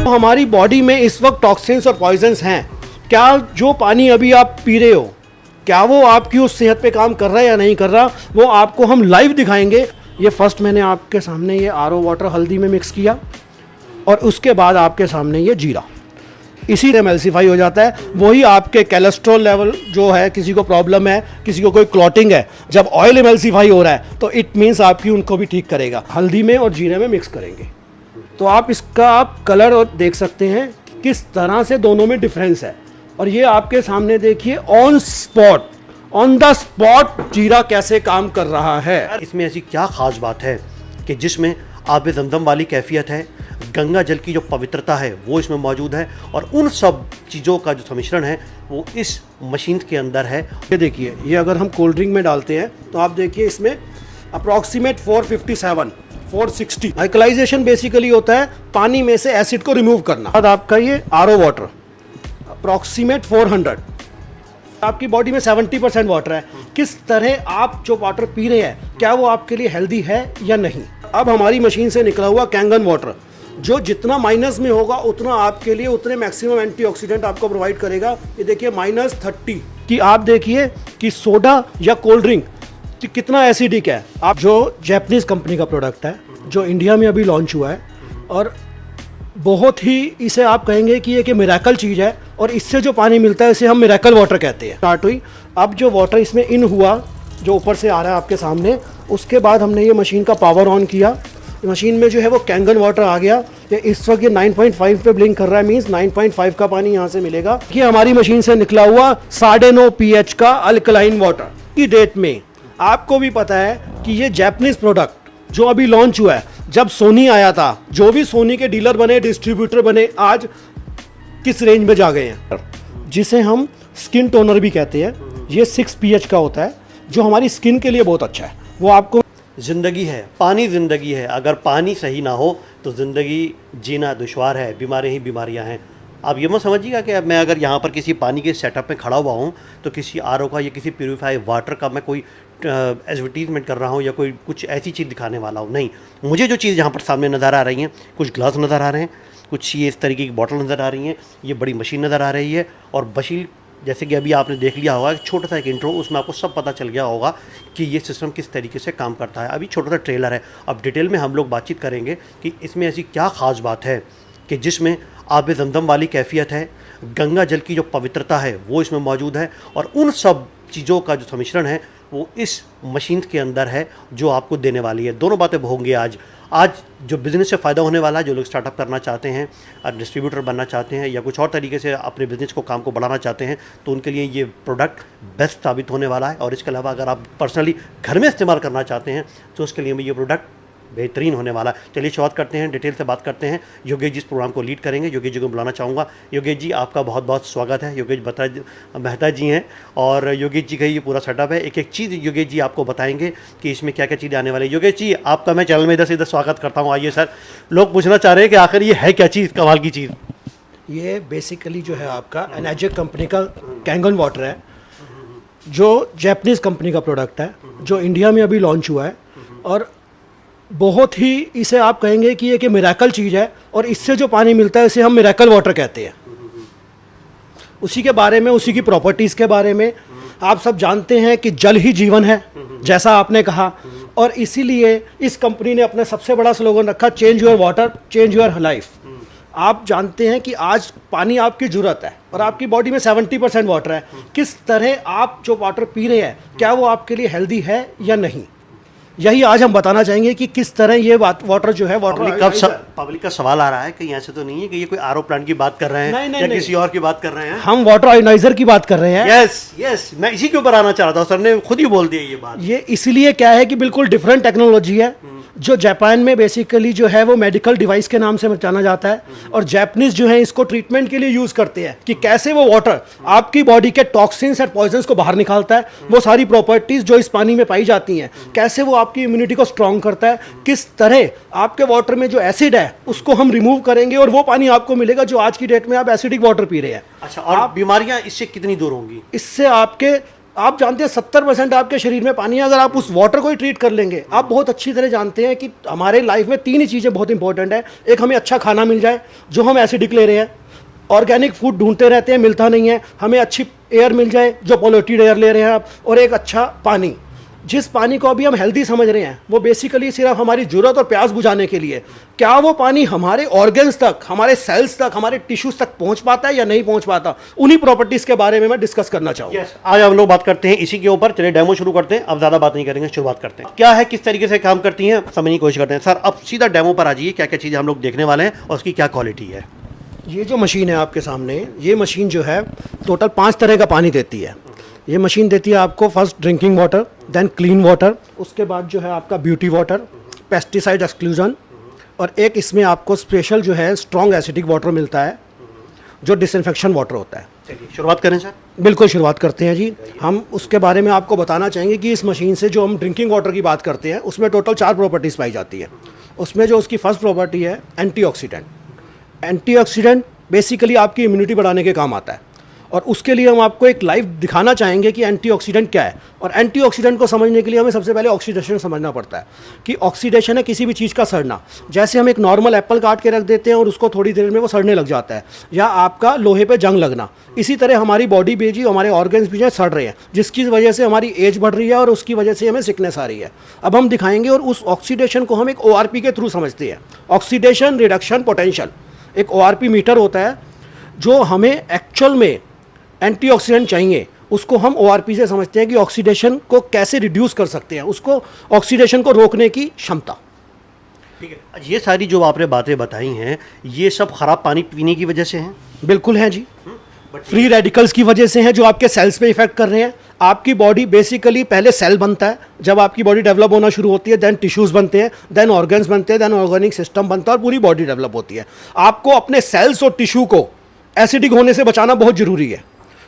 तो हमारी बॉडी में इस वक्त टॉक्सिन्स और पॉइजन्स हैं, क्या जो पानी अभी आप पी रहे हो क्या वो आपकी उस सेहत पे काम कर रहा है या नहीं कर रहा, वो आपको हम लाइव दिखाएंगे। ये फर्स्ट मैंने आपके सामने ये आरओ वाटर हल्दी में मिक्स किया और उसके बाद आपके सामने ये जीरा, इसी से एमल्सिफाई हो जाता है। वही आपके कोलेस्ट्रॉल लेवल जो है, किसी को प्रॉब्लम है, किसी को कोई क्लॉटिंग है, जब ऑयल एमल्सिफाई हो रहा है तो इट मीन्स आपकी उनको भी ठीक करेगा। हल्दी में और जीरे में मिक्स करेंगे तो आप इसका आप कलर और देख सकते हैं किस तरह से दोनों में डिफरेंस है। और ये आपके सामने देखिए on spot, on the spot जीरा कैसे काम कर रहा है। इसमें ऐसी क्या खास बात है कि जिसमें आब ज़मज़म वाली कैफियत है, गंगा जल की जो पवित्रता है वो इसमें मौजूद है, और उन सब चीज़ों का जो सम्मिश्रण है वो इस मशीन के अंदर है। ये देखिए, ये अगर हम कोल्ड ड्रिंक में डालते हैं तो आप देखिए इसमें अप्रॉक्सीमेट 457 460 अल्कलाइजेशन बेसिकली होता है पानी में से एसिड को रिमूव करना। बाद आपका ये आरओ वाटर अप्रॉक्सीमेट 400, आपकी बॉडी में 70% वाटर है। किस तरह आप जो वाटर पी रहे हैं क्या वो आपके लिए हेल्दी है या नहीं। अब हमारी मशीन से निकला हुआ कैंगन वाटर जो जितना माइनस में होगा उतना आपके लिए उतने मैक्सिमम एंटीऑक्सीडेंट आपको प्रोवाइड करेगा। ये देखिए -30 कि आप देखिए कि सोडा या कोल्ड ड्रिंक कितना एसिडिक है। आप जो जैपनीज कंपनी का प्रोडक्ट है जो इंडिया में अभी लॉन्च हुआ है, और बहुत ही इसे आप कहेंगे कि एक मिरेकल चीज़ है, और इससे जो पानी मिलता है इसे हम मिरेकल वाटर कहते हैं। स्टार्ट हुई, अब जो वाटर इसमें इन हुआ जो ऊपर से आ रहा है आपके सामने, उसके बाद हमने ये मशीन का पावर ऑन किया, मशीन में जो है वो कैंगन वाटर आ गया। ये इस वक्त ये 9.5 पे ब्लिंक कर रहा है, मीन्स 9.5 का पानी यहाँ से मिलेगा। ये हमारी मशीन से निकला हुआ 9.5 pH का अल्कलाइन वाटर। की डेट में आपको भी पता है कि ये जैपनीज प्रोडक्ट जो अभी लॉन्च हुआ है, जब सोनी आया था, जो भी सोनी के डीलर बने, डिस्ट्रीब्यूटर बने, आज किस रेंज में जा गए हैं, जिसे हम स्किन टोनर भी कहते हैं। ये 6 pH का होता है जो हमारी स्किन के लिए बहुत अच्छा है। वो आपको ज़िंदगी है, पानी ज़िंदगी है, अगर पानी सही ना हो तो ज़िंदगी जीना दुश्वार है, बीमारियाँ ही बीमारियाँ हैं। आप ये मत समझिएगा कि मैं अगर यहाँ पर किसी पानी के सेटअप में खड़ा हुआ हूँ तो किसी आरओ का या किसी प्यूरीफाई वाटर का मैं कोई एडवर्टीजमेंट कर रहा हूँ या कोई कुछ ऐसी चीज़ दिखाने वाला हूँ। नहीं, मुझे जो चीज़ यहाँ पर सामने नज़र आ रही हैं, कुछ ग्लास नज़र आ रहे हैं, कुछ ये इस तरीके की बॉटल नज़र आ रही हैं, ये बड़ी मशीन नज़र आ रही है, और मशीन जैसे कि अभी आपने देख लिया होगा, छोटा सा एक इंट्रो, उसमें आपको सब पता चल गया होगा कि ये सिस्टम किस तरीके से काम करता है। अभी छोटा सा ट्रेलर है, अब डिटेल में हम लोग बातचीत करेंगे कि इसमें ऐसी क्या ख़ास बात है कि जिसमें आब ज़मज़म वाली कैफियत है, गंगा जल की जो पवित्रता है वो इसमें मौजूद है, और उन सब चीज़ों का जो सम्मिश्रण है वो इस मशीन के अंदर है जो आपको देने वाली है। दोनों बातें होंगी आज जो बिज़नेस से फ़ायदा होने वाला है, जो लोग स्टार्टअप करना चाहते हैं, डिस्ट्रीब्यूटर बनना चाहते हैं, या कुछ और तरीके से अपने बिज़नेस को काम को बढ़ाना चाहते हैं, तो उनके लिए ये प्रोडक्ट बेस्ट साबित होने वाला है। और इसके अलावा अगर आप पर्सनली घर में इस्तेमाल करना चाहते हैं तो उसके लिए भी ये प्रोडक्ट बेहतरीन होने वाला है। चलिए शुरुआत करते हैं, डिटेल से बात करते हैं। योगेश जी इस प्रोग्राम को लीड करेंगे, योगेश जी को बुलाना चाहूँगा। योगेश जी आपका बहुत बहुत स्वागत है। योगेश मेहता जी हैं और योगेश जी का ये पूरा सेटअप है। एक एक चीज़ योगेश जी आपको बताएंगे कि इसमें क्या क्या चीज़ें आने वाली है। योगेश जी आपका मैं चैनल में इधर से इधर स्वागत करता हूँ। आइए सर, लोग पूछना चाह रहे हैं कि आखिर ये है क्या चीज़, कमाल की चीज़। ये बेसिकली जो है आपका एनर्जिक कंपनी का कैंगन वाटर है जो जैपनीज कंपनी का प्रोडक्ट है जो इंडिया में अभी लॉन्च हुआ है, और बहुत ही इसे आप कहेंगे कि एक मिरेकल चीज़ है, और इससे जो पानी मिलता है इसे हम मिरेकल वाटर कहते हैं। उसी के बारे में, उसी की प्रॉपर्टीज़ के बारे में आप सब जानते हैं कि जल ही जीवन है, जैसा आपने कहा, और इसीलिए इस कंपनी ने अपना सबसे बड़ा स्लोगन रखा, change your water change your life. आप जानते हैं कि आज पानी आपकी ज़रूरत है और आपकी बॉडी में 70% वाटर है। किस तरह आप जो वाटर पी रहे हैं क्या वो आपके लिए हेल्दी है या नहीं, यही आज हम बताना चाहेंगे कि किस तरह ये वाटर जो है पब्लिक का सवाल आ रहा है कि ऐसे तो नहीं है कि ये कोई आरओ प्लांट की बात कर रहे हैं या किसी और की बात कर रहे हैं। हम वाटर आयोनाइजर की बात कर रहे हैं। यस, मैं इसी के ऊपर आना चाह रहा था, सर ने खुद ही बोल दिया ये बात। ये इसलिए क्या है कि बिल्कुल डिफरेंट टेक्नोलॉजी है जो जापान में बेसिकली जो है वो मेडिकल डिवाइस के नाम से जाना जाता है, और जापानीज जो है इसको ट्रीटमेंट के लिए यूज़ करते हैं कि कैसे वो वाटर आपकी बॉडी के टॉक्सिन्स और पॉइजन्स को बाहर निकालता है। वो सारी प्रॉपर्टीज़ जो इस पानी में पाई जाती हैं, कैसे वो आपकी इम्यूनिटी को स्ट्रॉन्ग करता है, किस तरह आपके वाटर में जो एसिड है उसको हम रिमूव करेंगे और वो पानी आपको मिलेगा जो आज की डेट में आप एसिडिक वाटर पी रहे हैं। अच्छा, और बीमारियां इससे कितनी दूर होंगी? इससे आपके आप जानते हैं 70% आपके शरीर में पानी है। अगर आप उस वाटर को ही ट्रीट कर लेंगे, आप बहुत अच्छी तरह जानते हैं कि हमारे लाइफ में 3 ही चीज़ें बहुत इंपॉर्टेंट है। एक, हमें अच्छा खाना मिल जाए जो हम एसिडिक ले रहे हैं, ऑर्गेनिक फूड ढूंढते रहते हैं, मिलता नहीं है। हमें अच्छी एयर मिल जाए जो पॉल्यूटेड एयर ले रहे हैं आप, और एक अच्छा पानी। जिस पानी को अभी हम हेल्दी समझ रहे हैं वो बेसिकली सिर्फ हमारी ज़रूरत और प्यास बुझाने के लिए, क्या वो पानी हमारे ऑर्गन्स तक, हमारे सेल्स तक, हमारे टिश्यूज तक पहुंच पाता है या नहीं पहुंच पाता, उन्हीं प्रॉपर्टीज़ के बारे में मैं डिस्कस करना चाहूँगा। yes, आज हम लोग बात करते हैं इसी के ऊपर। चलिए डेमो शुरू करते हैं, अब ज़्यादा बात नहीं करेंगे, शुरुआत करते हैं। क्या है, किस तरीके से काम करती हैं, समझने की कोशिश करते हैं। सर अब सीधा डेमो पर आ जाइए, क्या क्या चीज़ें हम लोग देखने वाले हैं और उसकी क्या क्वालिटी है। ये जो मशीन है आपके सामने, ये मशीन जो है टोटल 5 तरह का पानी देती है। ये मशीन देती है आपको first drinking water, then clean water, उसके बाद जो है आपका ब्यूटी वाटर, पेस्टिसाइड एक्सक्लूजन, और एक इसमें आपको स्पेशल जो है स्ट्रॉन्ग एसिडिक वाटर मिलता है जो डिसइंफेक्शन वाटर होता है। चलिए शुरुआत करें सर। बिल्कुल शुरुआत करते हैं जी। हम उसके बारे में आपको बताना चाहेंगे कि इस मशीन से जो हम ड्रिंकिंग वाटर की बात करते हैं उसमें टोटल 4 प्रॉपर्टीज़ पाई जाती है। उसमें जो उसकी फर्स्ट प्रॉपर्टी है एंटीऑक्सीडेंट। एंटीऑक्सीडेंट बेसिकली आपकी इम्यूनिटी बढ़ाने के काम आता है, और उसके लिए हम आपको एक लाइव दिखाना चाहेंगे कि एंटीऑक्सीडेंट क्या है। और एंटीऑक्सीडेंट को समझने के लिए हमें सबसे पहले ऑक्सीडेशन समझना पड़ता है कि ऑक्सीडेशन है किसी भी चीज़ का सड़ना। जैसे हम एक नॉर्मल एप्पल काट के रख देते हैं और उसको थोड़ी देर में वो सड़ने लग जाता है, या आपका लोहे पे जंग लगना, इसी तरह हमारी बॉडी भी जी, हमारे ऑर्गन्स भी जो सड़ रहे हैं, जिसकी वजह से हमारी एज बढ़ रही है और उसकी वजह से हमें सिकनेस आ रही है। अब हम दिखाएंगे, और उस ऑक्सीडेशन को हम एक ORP के थ्रू समझते हैं, ऑक्सीडेशन रिडक्शन पोटेंशियल। एक ORP मीटर होता है जो हमें एक्चुअल में एंटीऑक्सीडेंट चाहिए, उसको हम ORP से समझते हैं कि ऑक्सीडेशन को कैसे रिड्यूस कर सकते हैं, उसको ऑक्सीडेशन को रोकने की क्षमता। ठीक है, ये सारी जो आपने बातें बताई हैं ये सब खराब पानी पीने की वजह से हैं। बिल्कुल है जी, फ्री रेडिकल्स की वजह से हैं जो आपके सेल्स पे इफेक्ट कर रहे हैं। आपकी बॉडी बेसिकली पहले सेल बनता है, जब आपकी बॉडी डेवलप होना शुरू होती है, देन टिश्यूज़ बनते हैं, देन ऑर्गन्स बनते हैं, देन ऑर्गेनिक सिस्टम बनता है और पूरी बॉडी डेवलप होती है। आपको अपने सेल्स और टिश्यू को एसिडिक होने से बचाना बहुत ज़रूरी है,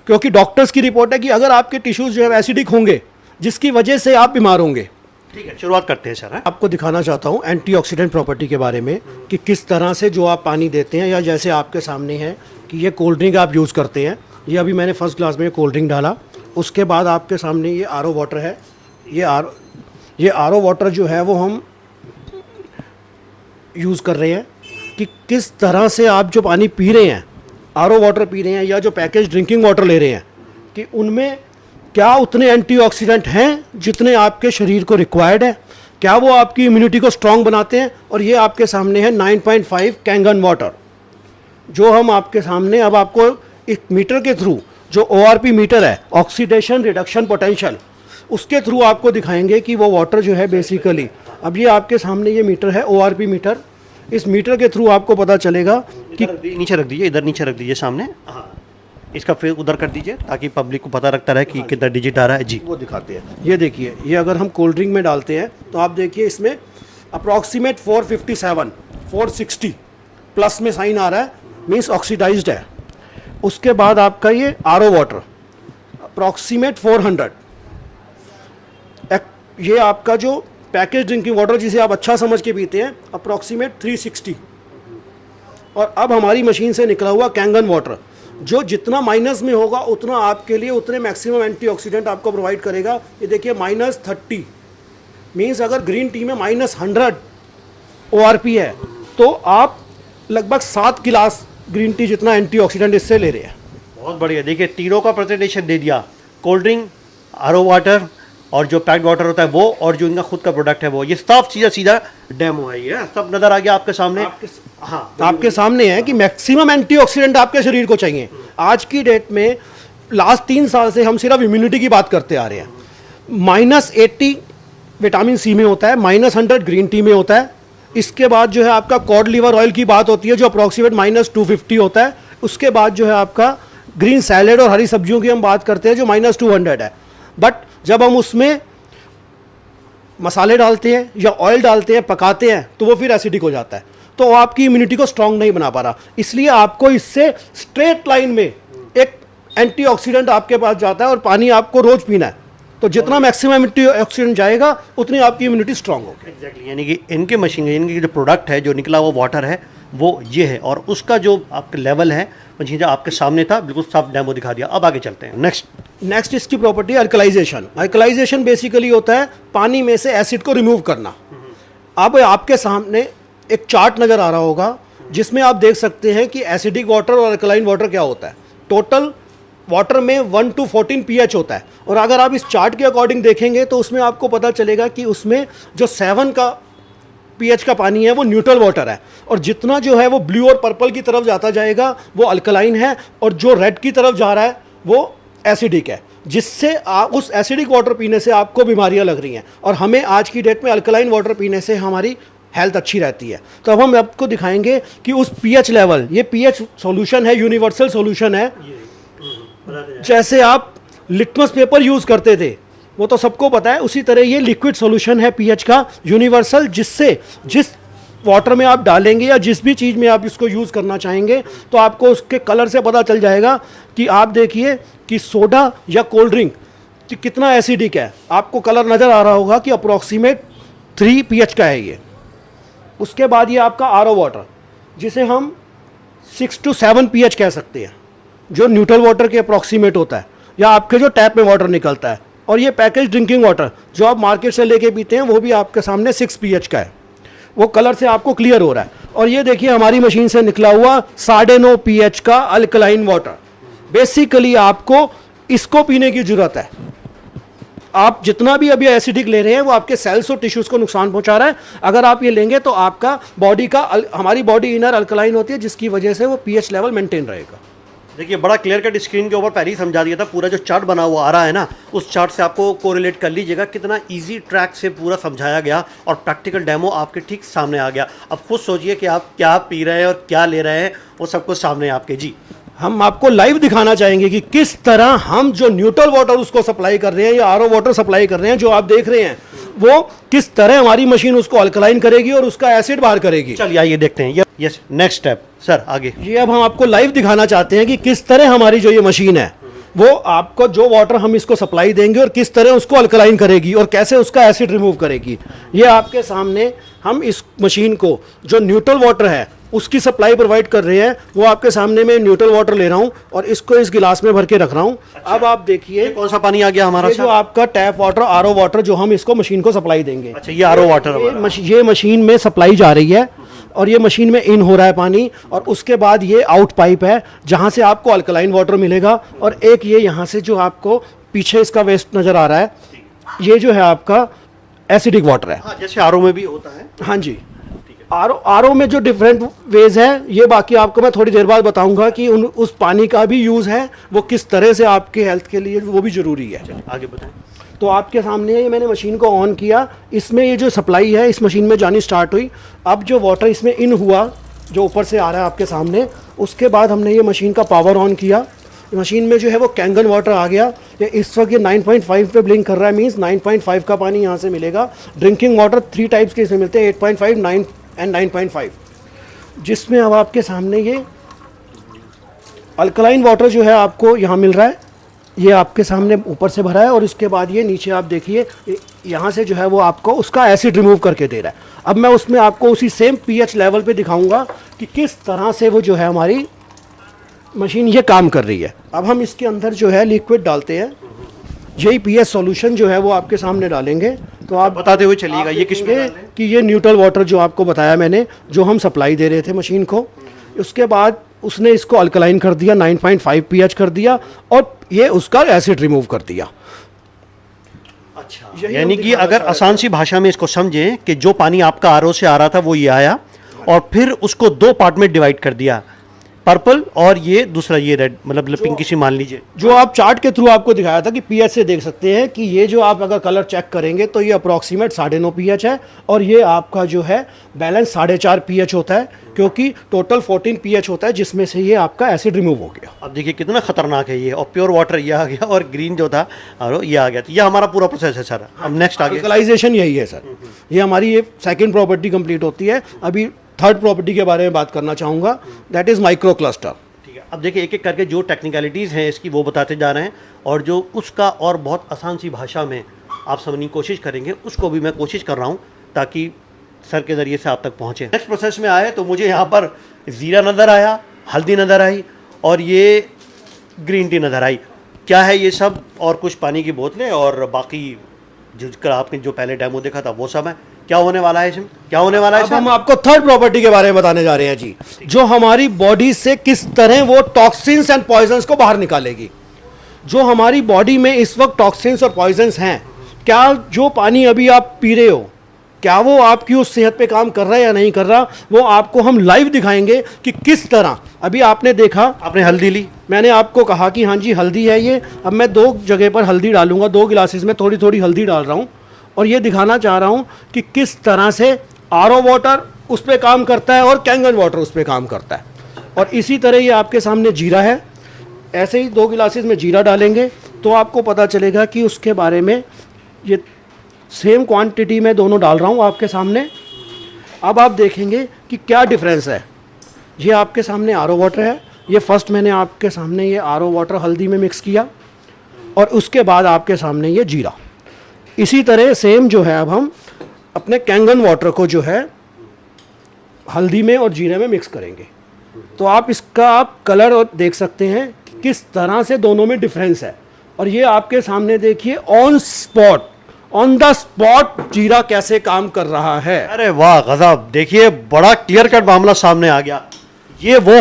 क्योंकि डॉक्टर्स की रिपोर्ट है कि अगर आपके टिश्यूज़ जो है एसिडिक होंगे, जिसकी वजह से आप बीमार होंगे। ठीक है, शुरुआत करते हैं सर। आपको दिखाना चाहता हूँ एंटीऑक्सीडेंट प्रॉपर्टी के बारे में कि किस तरह से जो आप पानी देते हैं, या जैसे आपके सामने है कि ये कोल्ड ड्रिंक आप यूज़ करते हैं, ये अभी मैंने फर्स्ट ग्लास में कोल्ड ड्रिंक डाला, उसके बाद आपके सामने ये RO वाटर है। ये RO वाटर जो है वो हम यूज़ कर रहे हैं कि किस तरह से आप जो पानी पी रहे हैं, RO वाटर पी रहे हैं या जो पैकेज ड्रिंकिंग वाटर ले रहे हैं, कि उनमें क्या उतने एंटीऑक्सीडेंट हैं जितने आपके शरीर को रिक्वायर्ड है, क्या वो आपकी इम्यूनिटी को स्ट्रॉन्ग बनाते हैं। और ये आपके सामने है 9.5 कैंगन वाटर, जो हम आपके सामने अब आपको इस मीटर के थ्रू, जो ORP मीटर है, ऑक्सीडेशन रिडक्शन पोटेंशियल, उसके थ्रू आपको दिखाएंगे कि वो वाटर जो है बेसिकली, अब ये आपके सामने ये मीटर है ORP मीटर, इस मीटर के थ्रू आपको पता चलेगा कि नीचे रख दीजिए, इधर नीचे रख दीजिए सामने, हाँ इसका फिर उधर कर दीजिए ताकि पब्लिक को पता रखता रहे कि कितना डिजिट आ रहा है जी। वो दिखाते हैं। ये देखिए, ये अगर हम कोल्ड ड्रिंक में डालते हैं तो आप देखिए इसमें अप्रॉक्सीमेट 457 460 प्लस में साइन आ रहा है, मीन्स ऑक्सीडाइज्ड है। उसके बाद आपका ये RO वाटर अप्रॉक्सीमेट 400, ये आपका जो पैकेज ड्रिंकिंग वाटर जिसे आप अच्छा समझ के पीते हैं अप्रॉक्सीमेट 360, और अब हमारी मशीन से निकला हुआ कैंगन वाटर, जो जितना माइनस में होगा उतना आपके लिए उतने मैक्सिमम एंटीऑक्सीडेंट आपको प्रोवाइड करेगा। ये देखिए -30, मीन्स अगर ग्रीन टी में -100 ORP है तो आप लगभग 7 गिलास ग्रीन टी जितना एंटीऑक्सीडेंट इससे ले रहे हैं। बहुत बढ़िया, देखिए तीनों का प्रेजेंटेशन दे दिया, कोल्ड ड्रिंक, RO वाटर और जो पैक्ड वाटर होता है वो, और जो इनका खुद का प्रोडक्ट है वो। ये सब सीधा डेमो है, ये सब नज़र आ गया आपके सामने। हाँ, आपके सामने है कि मैक्सिमम एंटीऑक्सीडेंट आपके शरीर को चाहिए। आज की डेट में लास्ट 3 साल से हम सिर्फ इम्यूनिटी की बात करते आ रहे हैं। -80 विटामिन C में होता है, -100 ग्रीन टी में होता है। इसके बाद जो है आपका कॉड लिवर ऑयल की बात होती है जो अप्रॉक्सीमेट -250 होता है। उसके बाद जो है आपका ग्रीन सैलेड और हरी सब्जियों की हम बात करते हैं जो -200 है। बट जब हम उसमें मसाले डालते हैं या ऑयल डालते हैं, पकाते हैं, तो वो फिर एसिडिक हो जाता है, तो वो आपकी इम्यूनिटी को स्ट्रांग नहीं बना पा रहा। इसलिए आपको इससे स्ट्रेट लाइन में एक एंटीऑक्सीडेंट आपके पास जाता है, और पानी आपको रोज पीना है, तो जितना मैक्सिमम एंटीऑक्सीडेंट जाएगा उतनी आपकी इम्यूनिटी स्ट्रांग होगी। एग्जैक्टली, यानी कि इनके मशीन, इनकी जो प्रोडक्ट है, जो निकला हुआ वाटर है वो ये है, और उसका जो आपका लेवल है मशीन आपके सामने था, बिल्कुल साफ डेमो दिखा दिया। अब आगे चलते हैं, नेक्स्ट इसकी प्रॉपर्टी है अल्कलाइजेशन। अल्कलाइजेशन बेसिकली होता है पानी में से एसिड को रिमूव करना। अब आपके सामने एक चार्ट नज़र आ रहा होगा जिसमें आप देख सकते हैं कि एसिडिक वाटर और अल्कलाइन वाटर क्या होता है। टोटल वाटर में 1 to 14 pH होता है, और अगर आप इस चार्ट के अकॉर्डिंग देखेंगे तो उसमें आपको पता चलेगा कि उसमें जो 7 का pH का पानी है वो न्यूट्रल वाटर है, और जितना जो है वो ब्लू और पर्पल की तरफ जाता जाएगा वो अल्कलाइन है, और जो रेड की तरफ जा रहा है वो एसिडिक है, जिससे उस एसिडिक वाटर पीने से आपको बीमारियां लग रही हैं। और हमें आज की डेट में अल्कलाइन वाटर पीने से हमारी हेल्थ अच्छी रहती है। तो अब हम आपको दिखाएंगे कि उस pH लेवल, ये pH सॉल्यूशन है, यूनिवर्सल सॉल्यूशन है। जैसे आप लिटमस पेपर यूज़ करते थे वो तो सबको पता है, उसी तरह ये लिक्विड सॉल्यूशन है pH का यूनिवर्सल, जिससे जिस वाटर में आप डालेंगे या जिस भी चीज़ में आप इसको यूज़ करना चाहेंगे तो आपको उसके कलर से पता चल जाएगा कि आप देखिए कि सोडा या कोल्ड ड्रिंक कितना एसिडिक है। आपको कलर नज़र आ रहा होगा कि अप्रॉक्सीमेट 3 pH का है ये। उसके बाद ये आपका आरओ वाटर, जिसे हम 6 to 7 pH कह सकते हैं, जो न्यूट्रल वाटर के अप्रॉक्सीमेट होता है, या आपके जो टैप में वाटर निकलता है। और ये पैकेज ड्रिंकिंग वाटर जो आप मार्केट से लेके पीते हैं वो भी आपके सामने 6 pH का है, वो कलर से आपको क्लियर हो रहा है। और ये देखिए हमारी मशीन से निकला हुआ 9.5 pH का अल्कलाइन वाटर। बेसिकली आपको इसको पीने की ज़रूरत है। आप जितना भी अभी एसिडिक ले रहे हैं वो आपके सेल्स और टिश्यूज़ को नुकसान पहुंचा रहा है। अगर आप ये लेंगे तो आपका बॉडी का हमारी बॉडी इनर अल्कलाइन होती है, जिसकी वजह से वो pH लेवल मेंटेन रहेगा। देखिए बड़ा क्लियर कट स्क्रीन के ऊपर पहले ही समझा दिया था। पूरा जो चार्ट बना हुआ आ रहा है ना, उस चार्ट से आपको कोरिलेट कर लीजिएगा, कितना इजी ट्रैक से पूरा समझाया गया और प्रैक्टिकल डेमो आपके ठीक सामने आ गया। अब खुद सोचिए कि आप क्या पी रहे हैं और क्या ले रहे हैं, वो सब कुछ सामने आपके। जी, हम आपको लाइव दिखाना चाहेंगे कि किस तरह हम जो न्यूट्रल वाटर उसको सप्लाई कर रहे हैं या आरओ वाटर सप्लाई कर रहे हैं, जो आप देख रहे हैं वो किस तरह हमारी मशीन उसको अल्कलाइन करेगी और उसका एसिड बाहर करेगी। चलिए आइए देखते हैं। यस, नेक्स्ट स्टेप सर, आगे। ये अब हम आपको लाइव दिखाना चाहते हैं कि किस तरह हमारी जो ये मशीन है वो आपको जो वाटर हम इसको सप्लाई देंगे और किस तरह उसको अल्कलाइन करेगी और कैसे उसका एसिड रिमूव करेगी। ये आपके सामने हम इस मशीन को जो न्यूट्रल वाटर है उसकी सप्लाई प्रोवाइड कर रहे हैं, वो आपके सामने मैं न्यूट्रल वाटर ले रहा हूँ और इसको इस गिलास में भर के रख रहा हूँ। अब आप देखिए कौन सा पानी आ गया हमारा, जो आपका टैप वाटर, आरओ वाटर, जो हम इसको मशीन को सप्लाई देंगे। अच्छा, ये आरओ वाटर ये मशीन में सप्लाई जा रही है और ये मशीन में इन हो रहा है पानी, और उसके बाद ये आउट पाइप है जहाँ से आपको अल्कलाइन वाटर मिलेगा। और एक ये यहाँ से जो आपको पीछे इसका वेस्ट नज़र आ रहा है, ये जो है आपका एसिडिक वाटर है। हाँ, जैसे आरओ में भी होता है। हाँ जी, आरओ में जो डिफरेंट वेज है ये बाकी आपको मैं थोड़ी देर बाद बताऊंगा कि उस पानी का भी यूज़ है, वो किस तरह से आपके हेल्थ के लिए वो भी ज़रूरी है। आगे बताएं। तो आपके सामने ये मैंने मशीन को ऑन किया, इसमें ये जो सप्लाई है इस मशीन में जानी स्टार्ट हुई। अब जो वाटर इसमें इन हुआ जो ऊपर से आ रहा है आपके सामने, उसके बाद हमने ये मशीन का पावर ऑन किया। मशीन में जो है वो कैंगन वाटर आ गया। ये इस वक्त ये 9.5 पे ब्लिंक कर रहा है, मीन्स 9.5 का पानी यहाँ से मिलेगा। ड्रिंकिंग वाटर 3 टाइप्स के इसमें मिलते हैं, 8.5, 9 एंड 9.5, जिसमें अब आपके सामने ये अल्कलाइन वाटर जो है आपको यहाँ मिल रहा है। ये आपके सामने ऊपर से भरा है और इसके बाद ये नीचे आप देखिए यहाँ से जो है वो आपको उसका एसिड रिमूव करके दे रहा है। अब मैं उसमें आपको उसी सेम pH लेवल पे दिखाऊंगा कि किस तरह से वो जो है हमारी मशीन ये काम कर रही है। अब हम इसके अंदर जो है लिक्विड डालते हैं, यही pH सॉल्यूशन जो है वो आपके सामने डालेंगे। तो आप बताते हुए चलिएगा ये किस में कि ये न्यूट्रल वाटर जो आपको बताया मैंने, जो हम सप्लाई दे रहे थे मशीन को, उसके बाद उसने इसको अल्कलाइन कर दिया, 9.5 pH कर दिया और ये उसका एसिड रिमूव कर दिया। अच्छा, यानी कि अगर आसान सी भाषा में इसको समझें कि जो पानी आपका आरओ से आ रहा था वो ये आया और फिर उसको 2 पार्ट में डिवाइड कर दिया, पर्पल और ये दूसरा ये रेड, मतलब पिंकी सी मान लीजिए। जो आप चार्ट के थ्रू आपको दिखाया था कि pH से देख सकते हैं कि ये जो आप अगर कलर चेक करेंगे तो ये अप्रॉक्सीमेट 9.5 pH है और ये आपका जो है बैलेंस 4.5 pH होता है, क्योंकि टोटल 14 pH होता है जिसमें से ये आपका एसिड रिमूव हो गया। अब देखिए कितना खतरनाक है ये, और प्योर वाटर ये आ गया और ग्रीन जो था और ये आ गया। तो ये हमारा पूरा प्रोसेस है सर। अब नेक्स्ट आगे अल्कलाइजेशन यही है सर। ये हमारी ये सेकेंड प्रॉपर्टी कंप्लीट होती है। अभी थर्ड प्रॉपर्टी के बारे में बात करना चाहूँगा, दैट इज़ माइक्रो क्लस्टर। ठीक है, अब देखिए एक एक करके जो टेक्निकलिटीज़ हैं इसकी वो बताते जा रहे हैं, और जो उसका और बहुत आसान सी भाषा में आप समझने की कोशिश करेंगे उसको भी मैं कोशिश कर रहा हूँ ताकि सर के ज़रिए से आप तक पहुँचे। नेक्स्ट प्रोसेस में आए तो मुझे यहाँ पर ज़ीरा नज़र आया, हल्दी नज़र आई और ये ग्रीन टी नज़र आई। क्या है ये सब? और कुछ पानी की बोतलें और बाकी जो आपने जो पहले डेमो देखा था वो सब है। क्या होने वाला है इसमें? क्या होने वाला है अब हम आपको थर्ड प्रॉपर्टी के बारे में बताने जा रहे हैं जी, जो हमारी बॉडी से किस तरह वो टॉक्सिन्स एंड पॉइजन्स को बाहर निकालेगी। जो हमारी बॉडी में इस वक्त टॉक्सिन्स और पॉइजन्स हैं, क्या जो पानी अभी आप पी रहे हो, क्या वो आपकी उस सेहत पे काम कर रहा है या नहीं कर रहा, वो आपको हम लाइव दिखाएंगे कि किस तरह। अभी आपने देखा, आपने हल्दी ली, मैंने आपको कहा कि हाँ जी हल्दी है ये। अब मैं 2 जगह पर हल्दी डालूंगा, 2 गिलासेस में थोड़ी थोड़ी हल्दी डाल रहा हूँ और ये दिखाना चाह रहा हूँ कि किस तरह से आरओ वाटर उस पर काम करता है और कैंगन वाटर उस पर काम करता है। और इसी तरह ये आपके सामने जीरा है, ऐसे ही 2 गिलासेस में जीरा डालेंगे तो आपको पता चलेगा कि उसके बारे में। ये सेम क्वांटिटी में दोनों डाल रहा हूँ आपके सामने। अब आप देखेंगे कि क्या डिफरेंस है। ये आपके सामने आरओ वाटर है, ये फर्स्ट मैंने आपके सामने ये आरओ वाटर हल्दी में मिक्स किया और उसके बाद आपके सामने ये जीरा। इसी तरह सेम जो है अब हम अपने कैंगन वाटर को जो है हल्दी में और जीरे में मिक्स करेंगे। तो आप इसका आप कलर और देख सकते हैं कि किस तरह से दोनों में डिफरेंस है। और ये आपके सामने देखिए on spot, on the spot जीरा कैसे काम कर रहा है। अरे वाह गजब, देखिए बड़ा क्लियर कट मामला सामने आ गया। ये वो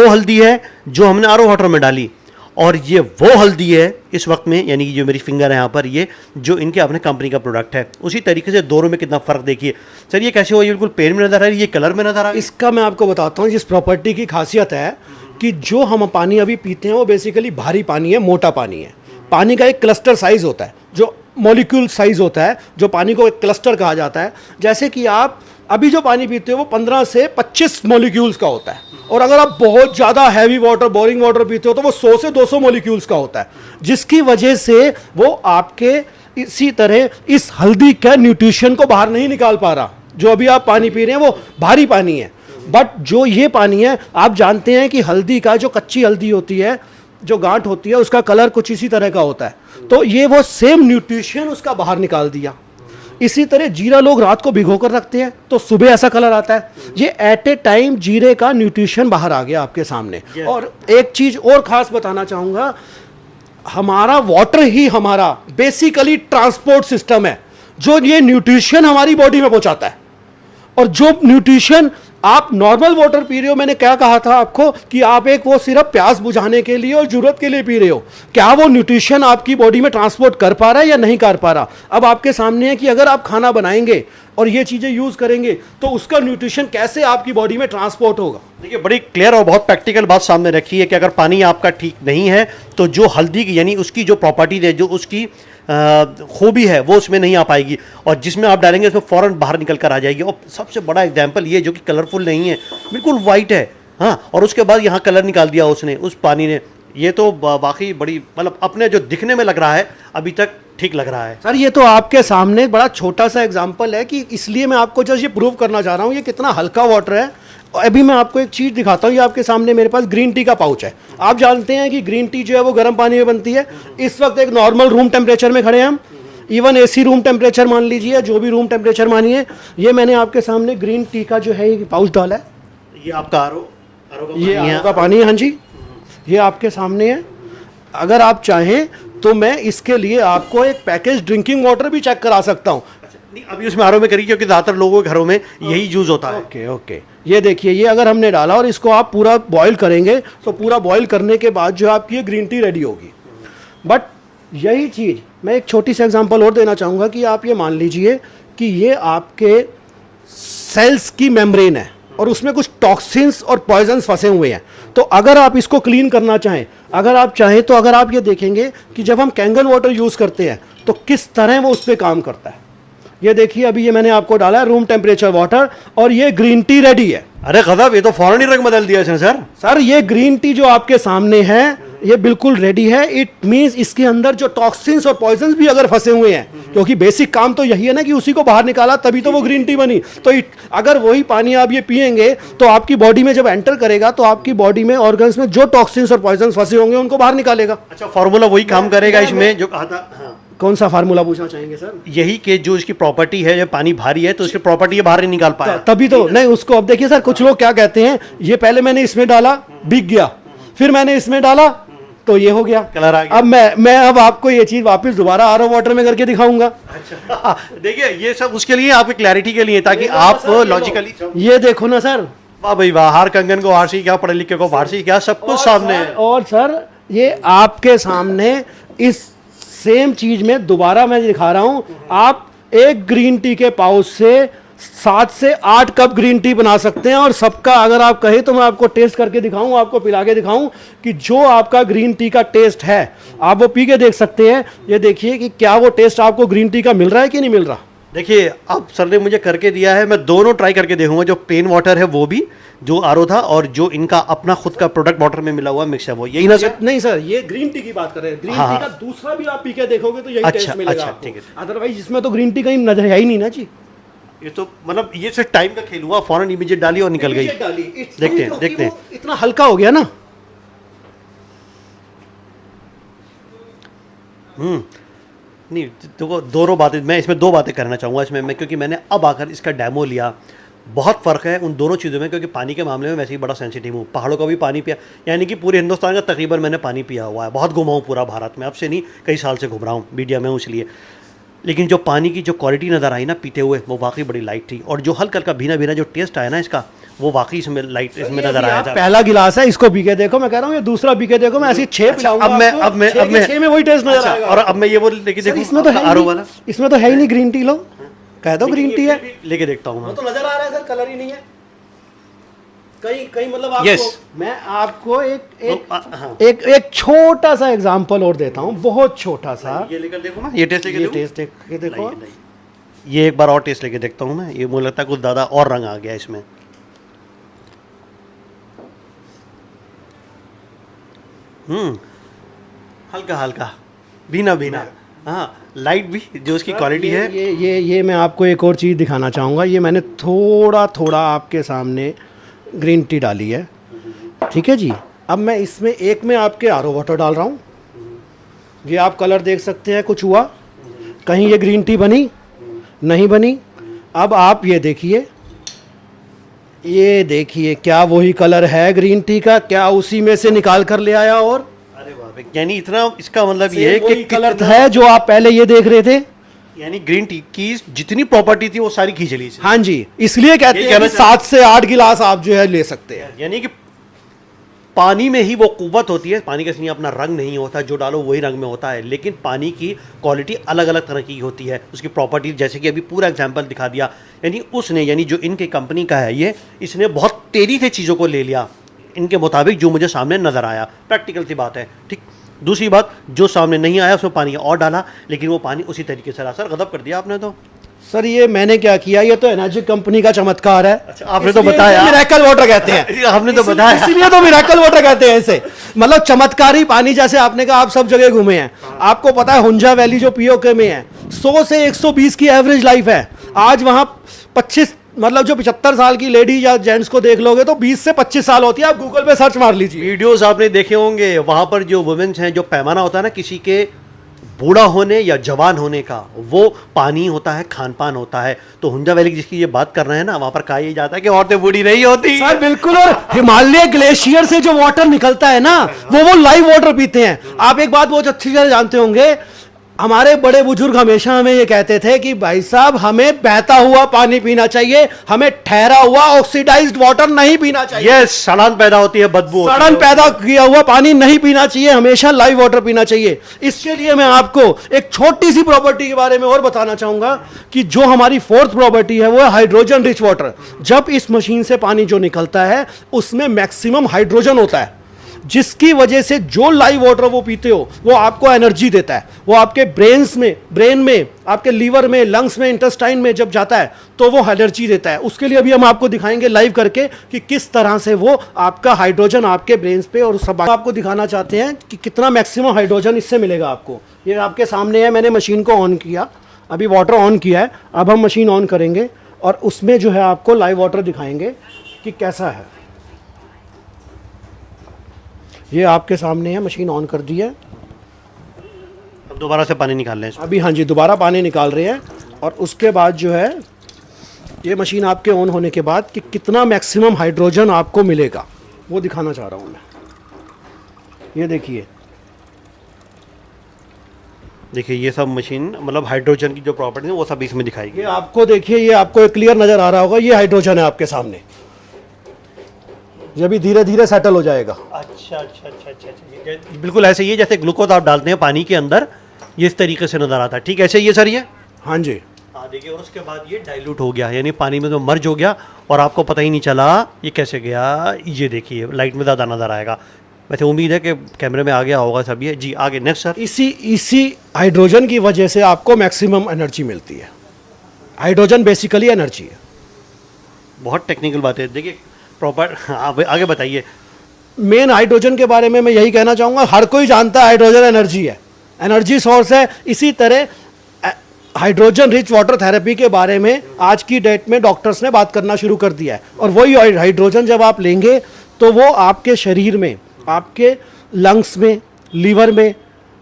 हल्दी है जो हमने आरओ वाटर में डाली और ये वो हल्दी है इस वक्त में, यानी कि जो मेरी फिंगर है यहाँ पर, ये जो इनके अपने कंपनी का प्रोडक्ट है। उसी तरीके से दोनों में कितना फ़र्क देखिए। सर ये कैसे हुआ? ये बिल्कुल पेन में नज़र आ रही है, ये कलर में नज़र आ रहा है। इसका मैं आपको बताता हूँ। जिस प्रॉपर्टी की खासियत है कि जो हम पानी अभी पीते हैं वो बेसिकली भारी पानी है, मोटा पानी है। पानी का एक क्लस्टर साइज होता है, जो मॉलिक्यूल साइज होता है, जो पानी को एक क्लस्टर कहा जाता है। जैसे कि आप अभी जो पानी पीते हो वो 15 से 25 मॉलिक्यूल्स का होता है, और अगर आप बहुत ज़्यादा हैवी वाटर, बोरिंग वाटर पीते हो तो वो 100 से 200 मॉलिक्यूल्स का होता है, जिसकी वजह से वो आपके इसी तरह इस हल्दी का न्यूट्रिशन को बाहर नहीं निकाल पा रहा। जो अभी आप पानी पी रहे हैं वो भारी पानी है, बट जो ये पानी है, आप जानते हैं कि हल्दी का जो कच्ची हल्दी होती है, जो गांठ होती है, उसका कलर कुछ इसी तरह का होता है। तो ये वो सेम न्यूट्रिशन उसका बाहर निकाल दिया। इसी तरह जीरा लोग रात को भिगो कर रखते हैं तो सुबह ऐसा कलर आता है। ये एट ए टाइम जीरे का न्यूट्रिशन बाहर आ गया आपके सामने। और एक चीज और खास बताना चाहूंगा, हमारा वाटर ही हमारा बेसिकली ट्रांसपोर्ट सिस्टम है, जो ये न्यूट्रिशन हमारी बॉडी में पहुंचाता है। और जो न्यूट्रिशन आप नॉर्मल वाटर पी रहे हो, मैंने क्या कहा था आपको कि आप एक वो सिर्फ प्यास बुझाने के लिए और जरूरत के लिए पी रहे हो, क्या वो न्यूट्रिशन आपकी बॉडी में ट्रांसपोर्ट कर पा रहा है या नहीं कर पा रहा। अब आपके सामने है कि अगर आप खाना बनाएंगे और ये चीज़ें यूज़ करेंगे तो उसका न्यूट्रिशन कैसे आपकी बॉडी में ट्रांसपोर्ट होगा। देखिए बड़ी क्लियर और बहुत प्रैक्टिकल बात सामने रखी है कि अगर पानी आपका ठीक नहीं है तो जो हल्दी की यानी उसकी जो प्रॉपर्टीज है, जो उसकी खूबी है, वो उसमें नहीं आ पाएगी, और जिसमें आप डालेंगे उसमें फ़ौरन बाहर निकल कर आ जाएगी। और सबसे बड़ा एग्जाम्पल ये जो कि कलरफुल नहीं है, बिल्कुल वाइट है, हाँ, और उसके बाद यहाँ कलर निकाल दिया उसने, उस पानी ने। ये तो वाकई बड़ी, मतलब अपने जो दिखने में लग रहा है अभी तक ठीक लग रहा है। सर ये तो आपके सामने बड़ा छोटा सा एग्जाम्पल है कि इसलिए मैं आपको जस्ट ये प्रूव करना चाह रहा हूँ ये कितना हल्का वाटर है। अभी मैं आपको एक चीज़ दिखाता हूँ। ये आपके सामने मेरे पास ग्रीन टी का पाउच है। आप जानते हैं कि ग्रीन टी जो है वो गर्म पानी में बनती है। इस वक्त एक नॉर्मल रूम टेम्परेचर में खड़े हैं हम, इवन एसी रूम टेम्परेचर मान लीजिए, जो भी रूम टेम्परेचर मानिए। ये मैंने आपके सामने ग्रीन टी का जो है ये पाउच डाला है। ये आपका आरओ का पानी है, हाँ जी, ये आपके सामने है। अगर आप चाहें तो मैं इसके लिए आपको एक पैकेज ड्रिंकिंग वाटर भी चेक करा सकता हूँ। अभी उसमें आरओ में करिए, क्योंकि ज़्यादातर लोगों के घरों में यही यूज़ होता है। ओके ओके, ये देखिए, ये अगर हमने डाला और इसको आप पूरा बॉईल करेंगे तो पूरा बॉईल करने के बाद जो आपकी ये ग्रीन टी रेडी होगी। बट यही चीज़ मैं एक छोटी सी एग्जांपल और देना चाहूँगा कि आप ये मान लीजिए कि ये आपके सेल्स की मेम्ब्रेन है और उसमें कुछ टॉक्सिन्स और पॉइजन्स फंसे हुए हैं। तो अगर आप इसको क्लीन करना चाहें, अगर आप चाहें तो अगर आप ये देखेंगे कि जब हम कैंगन वाटर यूज़ करते हैं तो किस तरह वो उस पर काम करता है। ये देखिए, अभी ये मैंने आपको डाला है रूम टेम्परेचर वाटर और ये ग्रीन टी रेडी है। अरे गजब, ये तो फौरन ही रंग बदल दिया इसने सर। सर ये ग्रीन टी जो आपके सामने है ये बिल्कुल रेडी है। इट मींस इसके अंदर जो टॉक्सिन्स और पॉइजन्स भी अगर फंसे हुए हैं, क्योंकि बेसिक काम तो यही है ना कि उसी को बाहर निकाला, तभी तो वो ग्रीन टी बनी। तो अगर वही पानी आप ये पिएंगे तो आपकी बॉडी में जब एंटर करेगा तो आपकी बॉडी में ऑर्गन्स में जो टॉक्सिन्स और पॉइजन्स फंसे होंगे उनको बाहर निकालेगा। अच्छा, फॉर्मूला वही काम करेगा इसमें जो कहा था। हाँ। कौन सा फार्मूला पूछना चाहेंगे सर? यही कि जो इसकी प्रॉपर्टी है, जब पानी भारी है तो इसकी प्रॉपर्टी बाहर नहीं निकाल पाया, तभी तो नहीं उसको। अब देखिए सर, कुछ लोग क्या कहते हैं, ये पहले मैंने इसमें डाला, भीग गया, फिर मैंने इसमें डाला तो ये हो गया कलर आ गया। अब मैं अब आपको ये चीज वापस दोबारा आरओ वाटर में करके दिखाऊंगा। अच्छा देखिए ये सब उसके लिए, आपकी क्लैरिटी के लिए, ताकि आप लॉजिकली। ये देखो ना सर, वाह भाई वाह, हार कंगन को हार सी क्या, पढ़े लिखे को फारसी क्या, सब कुछ सामने है। और सर ये आपके सामने इस सेम चीज में दोबारा मैं दिखा रहा हूं। आप एक ग्रीन टी के पाउच से 7 से 8 कप ग्रीन टी बना सकते हैं, और सबका अगर आप कहें तो मैं आपको टेस्ट करके दिखाऊं, आपको पिला के दिखाऊं कि जो आपका ग्रीन टी का टेस्ट है आप वो पी के देख सकते हैं। ये देखिए कि क्या वो टेस्ट आपको ग्रीन टी का मिल रहा है कि नहीं मिल रहा। देखिए अब सर ने मुझे करके दिया है, मैं दोनों ट्राई करके देखूंगा, जो प्लेन वाटर है वो भी, जो आरओ था, और जो इनका अपना खुद का प्रोडक्ट वाटर में मिला हुआ मिक्स है वो, यही ना सर? नहीं सर, ये ग्रीन टी की बात कर रहे हैं। ग्रीन टी का दूसरा भी आप पी के देखोगे तो यही टेस्ट मिलेगा अच्छा, आपको। ठीक है। अदरवाइज इसमें तो ग्रीन टी कहीं नजर है ही नहीं ना जी। ये तो मतलब ये सिर्फ टाइम का खेल हुआ, फौरन इमीडिएट डाली और निकल गई। देखते हैं। इतना हल्का हो गया ना। नहीं देखो, दोनों बातें मैं इसमें 2 बातें करना चाहूँगा इसमें मैं, क्योंकि मैंने अब आकर इसका डेमो लिया। बहुत फ़र्क है उन दोनों चीज़ों में, क्योंकि पानी के मामले में वैसे ही बड़ा सेंसिटिव हूँ। पहाड़ों का भी पानी पिया, यानी कि पूरे हिंदुस्तान का तकरीबन मैंने पानी पिया हुआ है। बहुत घुमा हूँ पूरा भारत में, अब से नहीं कई साल से घूम रहा हूँ मीडिया में हूँ इसलिए। लेकिन जो पानी की जो क्वालिटी नज़र आई ना पीते हुए, वो वाकई बड़ी लाइट थी, और जो हल्का हल्का भीना भीना जो टेस्ट आया ना इसका, वो वाकई इसमें लाइट इसमें नज़र आया था। पहला गिलास है, इसको पी के देखो। मैं कह रहा हूँ ये दूसरा पी के देखो। मैं ऐसी 6 पिलाऊंगा अब मैं 6 में वही टेस्ट नजर आएगा। और अब मैं ये वो लेके देखूं इसमें तो है आरओ ही वाला। नहीं, इसमें तो है ही नहीं ग्रीन टी। लो कह दो ग्रीन टी है, लेके देखता हूँ वो मैं। तो नजर आ रहा है सर, कलर ही नहीं है कहीं कहीं। मतलब आपको Yes. मैं आपको हाँ। एक छोटा सा एग्जांपल और देता हूँ, बहुत छोटा सा। ये लेकर देखो ना, ये टेस्ट लेके ये देखो। टेस्ट देख देखो। ये एक बार और टेस्ट लेके देखता हूँ मैं। ये मुझे लगता है कुछ ज़्यादा और रंग आ गया इसमें। हल्का हल्का भीना भीना, हाँ लाइट भी, जो उसकी क्वालिटी है। ये मैं आपको एक और चीज़ दिखाना चाहूँगा। ये मैंने थोड़ा थोड़ा आपके सामने ग्रीन टी डाली है, ठीक है जी। अब मैं इसमें एक में आपके आरओ वाटर डाल रहा हूँ। ये आप कलर देख सकते हैं, कुछ हुआ कहीं ये ग्रीन टी बनी नहीं बनी। अब आप ये देखिए क्या वही कलर है ग्रीन टी का, क्या उसी में से निकाल कर ले आया। और अरे वाह, यानी इतना इसका मतलब ये है कि कलर है जो आप पहले ये देख रहे थे। यानी ग्रीन टी की जितनी प्रॉपर्टी थी वो सारी खींच ली इसने। हाँ जी, इसलिए कहते ये हैं कि कहना 7 से 8 गिलास आप जो है ले सकते हैं। यानी कि पानी में ही वो कुव्वत होती है। पानी का इसलिए अपना रंग नहीं होता, जो डालो वही रंग में होता है, लेकिन पानी की क्वालिटी अलग अलग तरह की होती है, उसकी प्रॉपर्टी, जैसे कि अभी पूरा एग्जांपल दिखा दिया। यानी उसने, यानी जो इनके कंपनी का है ये, इसने बहुत तेज़ी से चीज़ों को ले लिया इनके मुताबिक, जो मुझे सामने नज़र आया। प्रैक्टिकल सी बात है, ठीक। दूसरी बात, जो सामने नहीं आया उसमें पानी और डाला, लेकिन वो पानी उसी तरीके से रहा। सर गजब कर दिया आपने तो। सर ये मैंने क्या किया, ये तो एनर्जी कंपनी का चमत्कार है। अच्छा, आपने तो बताया, मिरेकल वाटर कहते हैं। आपने तो बताया, इसीलिए तो मिरेकल वाटर कहते हैं इसे। मतलब चमत्कारी पानी। जैसे आपने कहा आप सब जगह घूमे हैं, आपको पता है हुंजा वैली जो पीओके में है 100 से 120 की एवरेज लाइफ है। आज वहां 25, मतलब जो 75 साल की लेडी या जेंट्स को देख लोगे तो 20 से 25 साल होती है। आप गूगल पे सर्च मार लीजिए, वीडियोस आपने देखे होंगे। वहां पर जो वुमेन्स हैं, जो पैमाना होता है ना किसी के बूढ़ा होने या जवान होने का, वो पानी होता है, खान पान होता है। तो हुंजा वैली जिसकी ये बात कर रहे हैं ना, वहां पर कहा यह जाता है कि औरतें बूढ़ी नहीं होती। सर बिल्कुल। और हिमालय ग्लेशियर से जो वाटर निकलता है ना, वो लाइव वाटर पीते हैं। आप एक बात बहुत अच्छी तरह जानते होंगे, हमारे बड़े बुजुर्ग हमेशा हमें ये कहते थे कि भाई साहब हमें बहता हुआ पानी पीना चाहिए, हमें ठहरा हुआ ऑक्सीडाइज्ड वाटर नहीं पीना चाहिए। यस, सड़न पैदा होती है, बदबू होती है। सड़न पैदा किया हुआ पानी नहीं पीना चाहिए, हमेशा लाइव वाटर पीना चाहिए। इसके लिए मैं आपको एक छोटी सी प्रॉपर्टी के बारे में और बताना चाहूंगा कि जो हमारी 4th प्रॉपर्टी है वो है हाइड्रोजन रिच वाटर। जब इस मशीन से पानी जो निकलता है उसमें मैक्सिमम हाइड्रोजन होता है, जिसकी वजह से जो लाइव वाटर वो पीते हो वो आपको एनर्जी देता है। वो आपके ब्रेन में, आपके लीवर में, लंग्स में, इंटेस्टाइन में जब जाता है तो वो एनर्जी देता है। उसके लिए अभी हम आपको दिखाएंगे लाइव करके कि किस तरह से वो आपका हाइड्रोजन आपके ब्रेन पे और सब आपको दिखाना चाहते हैं कि कितना मैक्सिमम हाइड्रोजन इससे मिलेगा आपको। ये आपके सामने है, मैंने मशीन को ऑन किया, अभी वाटर ऑन किया है। अब हम मशीन ऑन करेंगे और उसमें जो है आपको लाइव वाटर दिखाएंगे कि कैसा है। ये आपके सामने है, मशीन ऑन कर दी है। अब दोबारा से पानी निकाल लें। अभी हाँ जी, दोबारा पानी निकाल रहे हैं। और उसके बाद जो है ये मशीन आपके ऑन होने के बाद कि कितना मैक्सिमम हाइड्रोजन आपको मिलेगा वो दिखाना चाह रहा हूँ मैं। ये देखिए, देखिए ये सब मशीन मतलब हाइड्रोजन की जो प्रॉपर्टी है वो सब इसमें दिखाई गई। ये आपको देखिए, ये आपको एक क्लियर नज़र आ रहा होगा, ये हाइड्रोजन है आपके सामने, ये भी धीरे धीरे सेटल हो जाएगा। अच्छा अच्छा अच्छा अच्छा अच्छा, ये बिल्कुल ऐसे ही है जैसे ग्लूकोज आप डालते हैं पानी के अंदर, ये इस तरीके से नज़र आता है। ठीक ऐसे ही है सर ये? हाँ जी। हाँ देखिए, और उसके बाद ये डाइल्यूट हो गया, यानी पानी में तो मर्ज हो गया और आपको पता ही नहीं चला ये कैसे गया। ये देखिए लाइट में ज़्यादा नज़र आएगा। वैसे उम्मीद है कि कैमरे में आ गया होगा सब ये। जी आगे नेक्स्ट सर। इसी हाइड्रोजन की वजह से आपको मैक्सिमम एनर्जी मिलती है। हाइड्रोजन बेसिकली एनर्जी है। बहुत टेक्निकल बात है। देखिए प्रॉपर, आगे बताइए। मेन हाइड्रोजन के बारे में मैं यही कहना चाहूँगा, हर कोई जानता है हाइड्रोजन एनर्जी है, एनर्जी सोर्स है। इसी तरह हाइड्रोजन रिच वाटर थेरेपी के बारे में आज की डेट में डॉक्टर्स ने बात करना शुरू कर दिया है। और वही हाइड्रोजन जब आप लेंगे तो वो आपके शरीर में, आपके लंग्स में, लीवर में,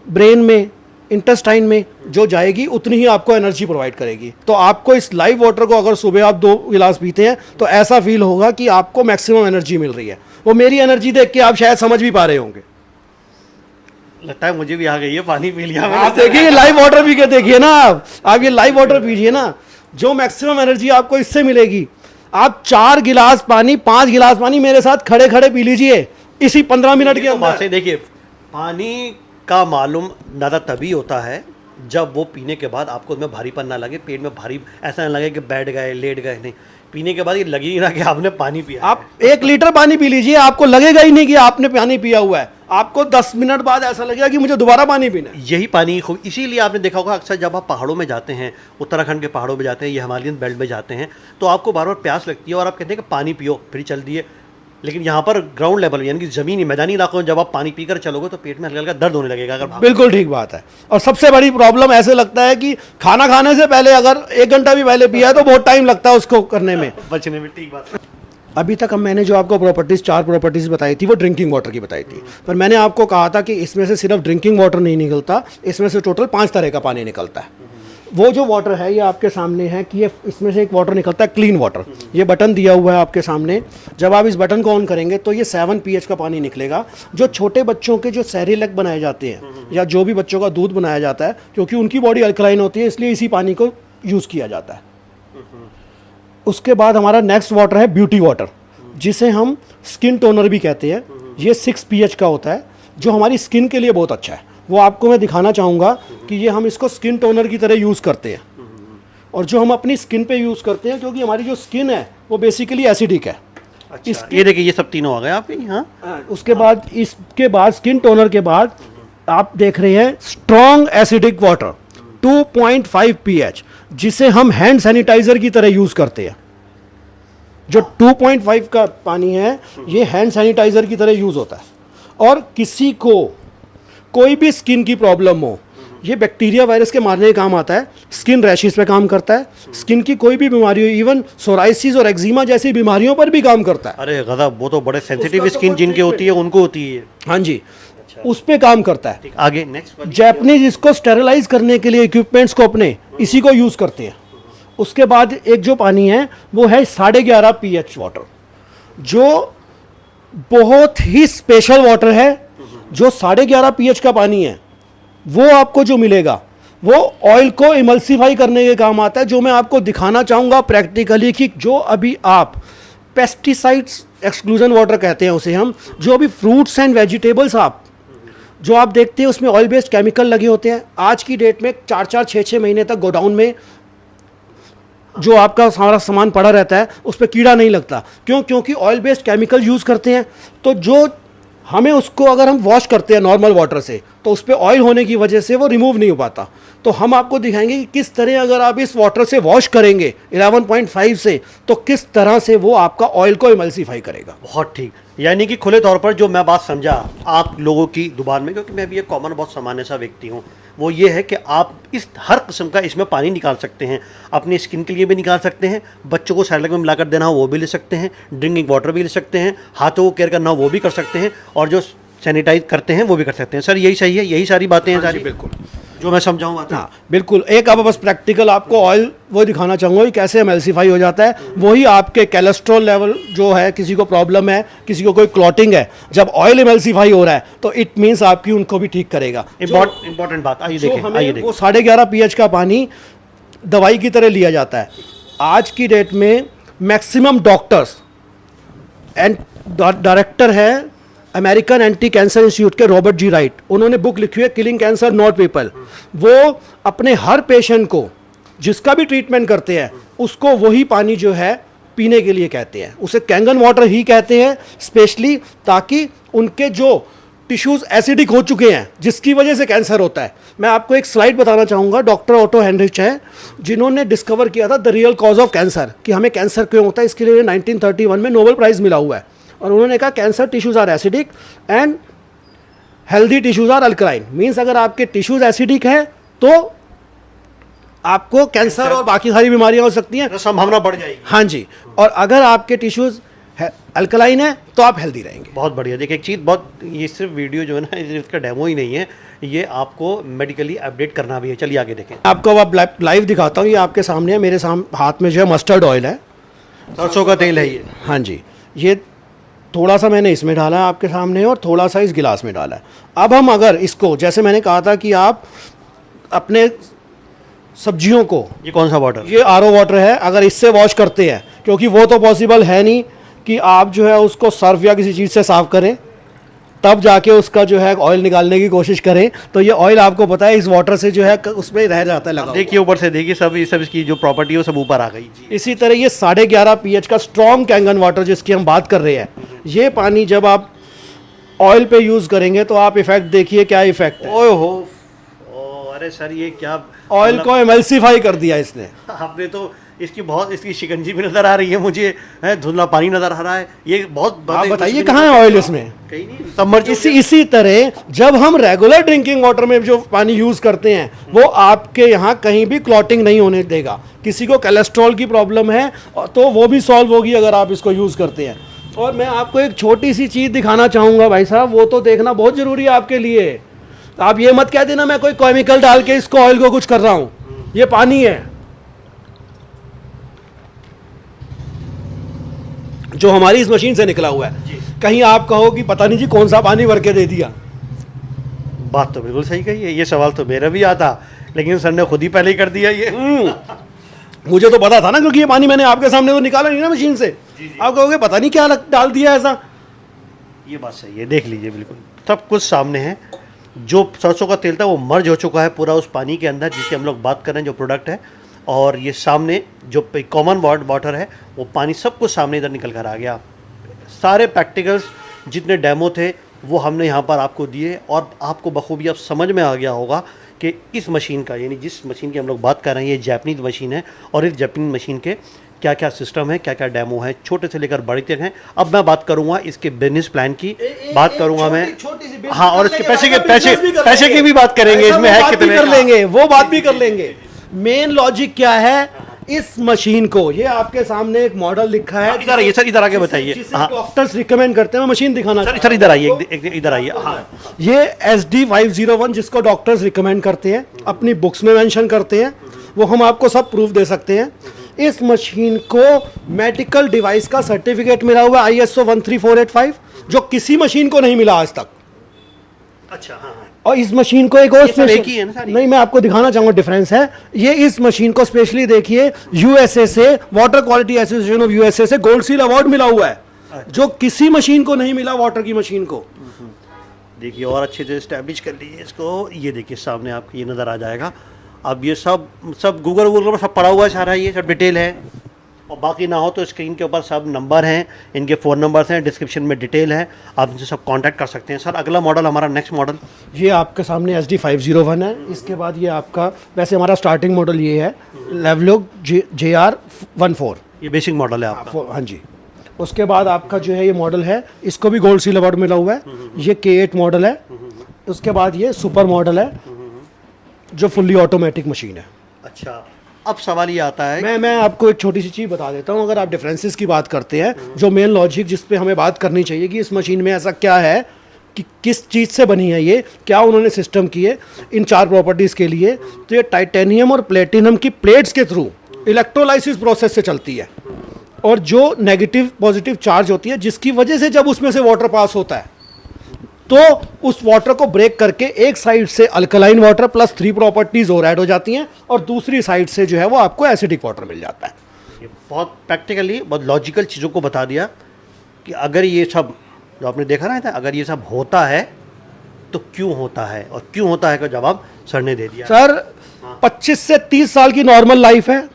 ब्रेन में, इंटेस्टाइन में जो जाएगी उतनी ही आपको एनर्जी प्रोवाइड करेगी। तो आपको इस लाइव वाटर को अगर सुबह आप 2 गिलास पीते हैं तो ऐसा फील होगा कि आपको मैक्सिमम एनर्जी मिल रही है। वो मेरी एनर्जी देख के आप शायद समझ भी पा रहे होंगे। लगता है मुझे भी आ गई है, पानी पी लिया मैंने। आप देखिए लाइव वाटर पी के देखिए ना, आप ये लाइव वाटर पीजिए ना, जो मैक्सिमम एनर्जी आपको इससे मिलेगी। आप 4 गिलास पानी, 5 गिलास पानी मेरे साथ खड़े खड़े पी लीजिए इसी 15 मिनट के अंदर। से देखिए, पानी का मालूम ज़्यादा तभी होता है जब वो पीने के बाद आपको उसमें भारीपन ना लगे, पेट में भारी ऐसा ना लगे कि बैठ गए, लेट गए। नहीं, पीने के बाद ये लगे ही ना कि आपने पानी पिया। आप 1 लीटर पानी पी लीजिए, आपको लगेगा ही नहीं कि आपने पानी पिया हुआ है। आपको 10 मिनट बाद ऐसा लगेगा कि मुझे दोबारा पानी पीना है। यही पानी खूब, इसीलिए आपने देखा होगा अक्सर जब आप पहाड़ों में जाते हैं, उत्तराखंड के पहाड़ों में जाते हैं या हिमालयन बेल्ट में जाते हैं, तो आपको बार बार प्यास लगती है और आप कहते हैं कि पानी पियो, फिर चल दिए। लेकिन यहाँ पर ग्राउंड लेवल यानी कि ज़मीनी मैदानी इलाकों में जब आप पानी पीकर चलोगे तो पेट में हल्का हल्का दर्द होने लगेगा अगर। बिल्कुल ठीक बात है। और सबसे बड़ी प्रॉब्लम ऐसे लगता है कि खाना खाने से पहले अगर 1 घंटा भी पहले पिया है तो बहुत टाइम लगता है उसको करने में, बचने में। ठीक बात। अभी तक मैंने जो आपको प्रॉपर्टीज़ 4 प्रॉपर्टीज़ बताई थी वो ड्रिंकिंग वाटर की बताई थी, पर मैंने आपको कहा था कि इसमें से सिर्फ ड्रिंकिंग वाटर नहीं निकलता, इसमें से टोटल 5 तरह का पानी निकलता है। वो जो वाटर है ये आपके सामने है कि ये इसमें से एक वाटर निकलता है क्लीन वाटर। ये बटन दिया हुआ है आपके सामने, जब आप इस बटन को ऑन करेंगे तो ये 7 pH का पानी निकलेगा। जो छोटे बच्चों के जो सेरेलैक बनाए जाते हैं या जो भी बच्चों का दूध बनाया जाता है, क्योंकि उनकी बॉडी अल्कलाइन होती है इसलिए इसी पानी को यूज़ किया जाता है। उसके बाद हमारा नेक्स्ट वाटर है ब्यूटी वाटर, जिसे हम स्किन टोनर भी कहते हैं। ये 6 pH का होता है जो हमारी स्किन के लिए बहुत अच्छा है। वो आपको मैं दिखाना चाहूँगा कि ये हम इसको स्किन टोनर की तरह यूज़ करते हैं, और जो हम अपनी स्किन पे यूज़ करते हैं क्योंकि हमारी जो स्किन है वो बेसिकली एसिडिक है। अच्छा, ये देखिए ये सब तीनों आ गए आपके यहाँ। उसके बाद इसके बाद स्किन टोनर के बाद आप देख रहे हैं स्ट्रॉन्ग एसिडिक वाटर 2.5 pH, जिसे हम हैंड सैनिटाइजर की तरह यूज़ करते हैं। जो 2.5 का पानी है ये हैंड सैनिटाइजर की तरह यूज़ होता है। और किसी को कोई भी स्किन की प्रॉब्लम हो, ये बैक्टीरिया वायरस के मारने के काम आता है। स्किन रैशेस पे काम करता है, स्किन की कोई भी बीमारी हो, इवन सोराइसिस और एक्जिमा जैसी बीमारियों पर भी काम करता है। अरे गजब, वो तो बड़े सेंसिटिव स्किन जिनके होती है उनको होती है। हाँ जी, उस पे काम करता है। आगे नेक्स्ट। जैपनीज इसको स्टेरलाइज करने के लिए इक्विपमेंट्स को अपने इसी को यूज़ करते हैं। उसके बाद एक जो पानी है वो है 11.5 pH वाटर, जो बहुत ही स्पेशल वाटर है। जो 11.5 pH का पानी है वो आपको जो मिलेगा वो ऑयल को इमल्सिफाई करने के काम आता है। जो मैं आपको दिखाना चाहूँगा प्रैक्टिकली कि जो अभी आप पेस्टिसाइड्स एक्सक्लूजन वाटर कहते हैं उसे हम, जो अभी फ्रूट्स एंड वेजिटेबल्स आप जो आप देखते हैं उसमें ऑयल बेस्ड केमिकल लगे होते हैं। आज की डेट में 4-4, 6-6 महीने तक गोडाउन में जो आपका सारा सामान पड़ा रहता है उस पर कीड़ा नहीं लगता। क्यों? क्योंकि ऑयल बेस्ड केमिकल यूज़ करते हैं। तो जो हमें उसको अगर हम वॉश करते हैं नॉर्मल वाटर से तो उस पर ऑयल होने की वजह से वो रिमूव नहीं हो पाता। तो हम आपको दिखाएंगे कि किस तरह अगर आप इस वाटर से वॉश करेंगे 11.5 से तो किस तरह से वो आपका ऑयल को इमल्सिफाई करेगा। बहुत ठीक, यानी कि खुले तौर पर जो मैं बात समझा आप लोगों की जुबान में, क्योंकि मैं भी एक कॉमन बहुत सामान्य सा व्यक्ति हूँ, वो ये है कि आप इस हर किस्म का इसमें पानी निकाल सकते हैं। अपनी स्किन के लिए भी निकाल सकते हैं, बच्चों को सैलेड में मिलाकर देना हो वो भी ले सकते हैं, ड्रिंकिंग वाटर भी ले सकते हैं, हाथों को केयर करना हो वो भी कर सकते हैं, और जो सैनिटाइज करते हैं वो भी कर सकते हैं। सर यही सही है, यही सारी बातें हैं सारी। बिल्कुल, जो मैं समझाऊँ बात। हाँ बिल्कुल, एक अब बस प्रैक्टिकल आपको ऑयल वो दिखाना चाहूँगा कि कैसे एमल्सीफाई हो जाता है। वही आपके कोलेस्ट्रॉल लेवल जो है, किसी को प्रॉब्लम है, किसी को कोई क्लॉटिंग है, जब ऑयल एमल्सीफाई हो रहा है तो इट मीन्स आपकी उनको भी ठीक करेगा। इंपॉर्टेंट बात, आइए जो देखें, हमें आइए देखें। वो 11.5 pH का पानी दवाई की तरह लिया जाता है। आज की डेट में मैक्सिमम डॉक्टर्स एंड डायरेक्टर है अमेरिकन एंटी कैंसर इंस्टीट्यूट के रॉबर्ट जी राइट, उन्होंने बुक लिखी है किलिंग कैंसर नॉट पीपल। वो अपने हर पेशेंट को जिसका भी ट्रीटमेंट करते हैं उसको वही पानी जो है पीने के लिए कहते हैं, उसे कैंगन वाटर ही कहते हैं स्पेशली, ताकि उनके जो टिश्यूज एसिडिक हो चुके हैं जिसकी वजह से कैंसर होता है। मैं आपको एक स्लाइड बताना चाहूँगा, डॉक्टर ऑटो हेनरिच है जिन्होंने डिस्कवर किया था the real cause of cancer, कि हमें कैंसर क्यों होता है। इसके लिए 1931 में नोबेल प्राइज़ मिला हुआ है और उन्होंने कहा cancer tissues are acidic and healthy tissues are alkaline. Means अगर आपके टिश्यूज एसिडिक है तो आपको कैंसर और बाकी सारी बीमारियां हो सकती हैं, संभावना बढ़ जाएगी। हाँ जी, और अगर आपके टिश्यूज अल्कलाइन है तो आप हेल्दी रहेंगे। बहुत बढ़िया। देखिए एक चीज़, बहुत, ये सिर्फ वीडियो जो है ना, इसका डेमो ही नहीं है, ये आपको मेडिकली अपडेट करना भी है। चलिए आगे देखें। आपको अब लाइव दिखाता हूँ, ये आपके सामने है, मेरे हाथ में जो है मस्टर्ड ऑयल है, सरसों का तेल है ये। हाँ जी, ये थोड़ा सा मैंने इसमें डाला है आपके सामने और थोड़ा सा इस गिलास में डाला है। अब हम अगर इसको, जैसे मैंने कहा था कि आप अपने सब्जियों को, ये कौन सा वाटर? ये आरओ वाटर है, अगर इससे वॉश करते हैं, क्योंकि वो तो पॉसिबल है नहीं कि आप जो है उसको सर्फ या किसी चीज़ से साफ़ करें तब जाके उसका जो है ऑयल निकालने की कोशिश करें, तो ये ऑयल आपको पता है इस वाटर से जो है उसमें रह जाता है लगा। देखिए ऊपर से देखिए, सब इसकी जो प्रॉपर्टी है वो सब ऊपर आ गई जी। इसी तरह ये 11.5 pH का स्ट्रॉन्ग कैंगन वाटर जिसकी हम बात कर रहे हैं, ये पानी जब आप ऑयल पे यूज़ करेंगे तो आप इफेक्ट देखिए क्या इफेक्ट है। ओए हो, अरे सर ये क्या, ऑयल को एमल्सीफाई कर दिया इसने। आपने तो इसकी बहुत, इसकी शिकंजी भी नजर आ रही है मुझे, है धुंधला पानी नजर आ रहा है, ये बहुत। आप बताइए कहाँ है ऑयल इसमें? कहीं नहीं, सबमर्ज। इसी तरह जब हम रेगुलर ड्रिंकिंग वाटर में जो पानी यूज करते हैं वो आपके यहाँ कहीं भी क्लॉटिंग नहीं होने देगा। किसी को कोलेस्ट्रॉल की प्रॉब्लम है तो वो भी सॉल्व होगी अगर आप इसको यूज करते हैं। और मैं आपको एक छोटी सी चीज दिखाना चाहूंगा भाई साहब, वो तो देखना बहुत जरूरी है आपके लिए। आप ये मत कह देना मैं कोई केमिकल डाल के इसको ऑयल को कुछ कर रहा हूं, ये पानी है जो हमारी इस मशीन से निकला हुआ है। कहीं आप कहो कि पता नहीं जी कौन सा पानी भर के दे दिया। बात तो बिल्कुल सही कही है, ये सवाल तो मेरा भी आता, लेकिन सर ने खुद ही पहले ही कर दिया ये। मुझे तो पता था ना, क्योंकि ये पानी मैंने आपके सामने तो निकाला नहीं ना मशीन से। आप कहोगे पता नहीं क्या डाल दिया ऐसा। ये बात सही है, देख लीजिए बिल्कुल सब कुछ सामने है। जो सरसों का तेल था वो मर्ज हो चुका है पूरा उस पानी के अंदर जिसकी हम लोग बात कर रहे हैं, जो प्रोडक्ट है। और ये सामने जो कॉमन वाटर है वो पानी सब कुछ सामने इधर निकल कर आ गया। सारे प्रैक्टिकल्स जितने डेमो थे वो हमने यहाँ पर आपको दिए और आपको बखूबी अब समझ में आ गया होगा कि इस मशीन का, यानी जिस मशीन की हम लोग बात कर रहे हैं, ये जापानीज़ मशीन है और इस जापानीज़ मशीन के क्या क्या सिस्टम है, क्या क्या डेमो है, छोटे से लेकर बड़े तक हैं। अब मैं बात करूंगा इसके बिजनेस प्लान की, बात करूंगा मैं। हाँ, और इसके पैसे की भी बात करेंगे, इसमें है कितने कर लेंगे, वो बात भी कर लेंगे। मेन लॉजिक क्या है इस मशीन को, ये आपके सामने एक मॉडल लिखा है। इधर आइए सर, इधर आके बताइए। डॉक्टर्स रिकमेंड करते हैं, मशीन दिखाना सर, इधर आइए, इधर आइए। हाँ, ये SD501 जिसको डॉक्टर्स रिकमेंड करते हैं, अपनी बुक्स में मेंशन करते हैं, वो हम आपको सब प्रूफ दे सकते हैं। इस मशीन को मेडिकल डिवाइस का सर्टिफिकेट मिला हुआ है ISO 13485, जो किसी मशीन को नहीं मिला आज तक। अच्छा, हाँ। और इस मशीन को एक और एक ही है ना सारी? नहीं, मैं आपको दिखाना चाहूंगा डिफरेंस है। ये इस मशीन को स्पेशली देखिए, USA से, water quality association of USA से गोल्ड सील अवार्ड मिला हुआ है, जो किसी मशीन को नहीं मिला, वाटर की मशीन को। देखिए और अच्छे से स्टैब्लिश कर लीजिए इसको। ये देखिए सामने आपको ये नज़र आ जाएगा। अब ये सब गूगल पर सब पड़ा हुआ है सारा, ये सब डिटेल है। और बाकी ना हो तो स्क्रीन के ऊपर सब नंबर हैं, इनके फ़ोन नंबर्स हैं, डिस्क्रिप्शन में डिटेल है, आप इनसे सब कांटेक्ट कर सकते हैं। सर अगला मॉडल, हमारा नेक्स्ट मॉडल ये आपके सामने SD501 है। इसके बाद ये आपका, वैसे हमारा स्टार्टिंग मॉडल ये है लेवलॉग JR14, ये बेसिक मॉडल है आपका। हाँ जी। उसके बाद आपका जो है ये मॉडल है, इसको भी गोल्ड सील अवार्ड मिला हुआ है, ये K8 मॉडल है। उसके बाद ये सुपर मॉडल है जो फुल्ली ऑटोमेटिक मशीन है। अच्छा, अब सवाल ये आता है, मैं आपको एक छोटी सी चीज़ बता देता हूँ। अगर आप डिफरेंसेस की बात करते हैं, जो मेन लॉजिक जिस पे हमें बात करनी चाहिए कि इस मशीन में ऐसा क्या है कि किस चीज़ से बनी है ये, क्या उन्होंने सिस्टम किए इन 4 प्रॉपर्टीज़ के लिए। तो ये टाइटेनियम और प्लेटिनम की प्लेट्स के थ्रू इलेक्ट्रोलाइसिस प्रोसेस से चलती है, और जो नेगेटिव पॉजिटिव चार्ज होती है जिसकी वजह से जब उसमें से वाटर पास होता है तो उस वाटर को ब्रेक करके एक साइड से अल्कलाइन वाटर प्लस 3 प्रॉपर्टीज और ऐड हो जाती हैं, और दूसरी साइड से जो है वो आपको एसिडिक वाटर मिल जाता है। ये बहुत प्रैक्टिकली बहुत लॉजिकल चीज़ों को बता दिया कि अगर ये सब जो आपने देखा ना था, अगर ये सब होता है तो क्यों होता है, और क्यों होता है का जवाब सर ने दे दिया। सर 25 से 30 साल की नॉर्मल लाइफ है,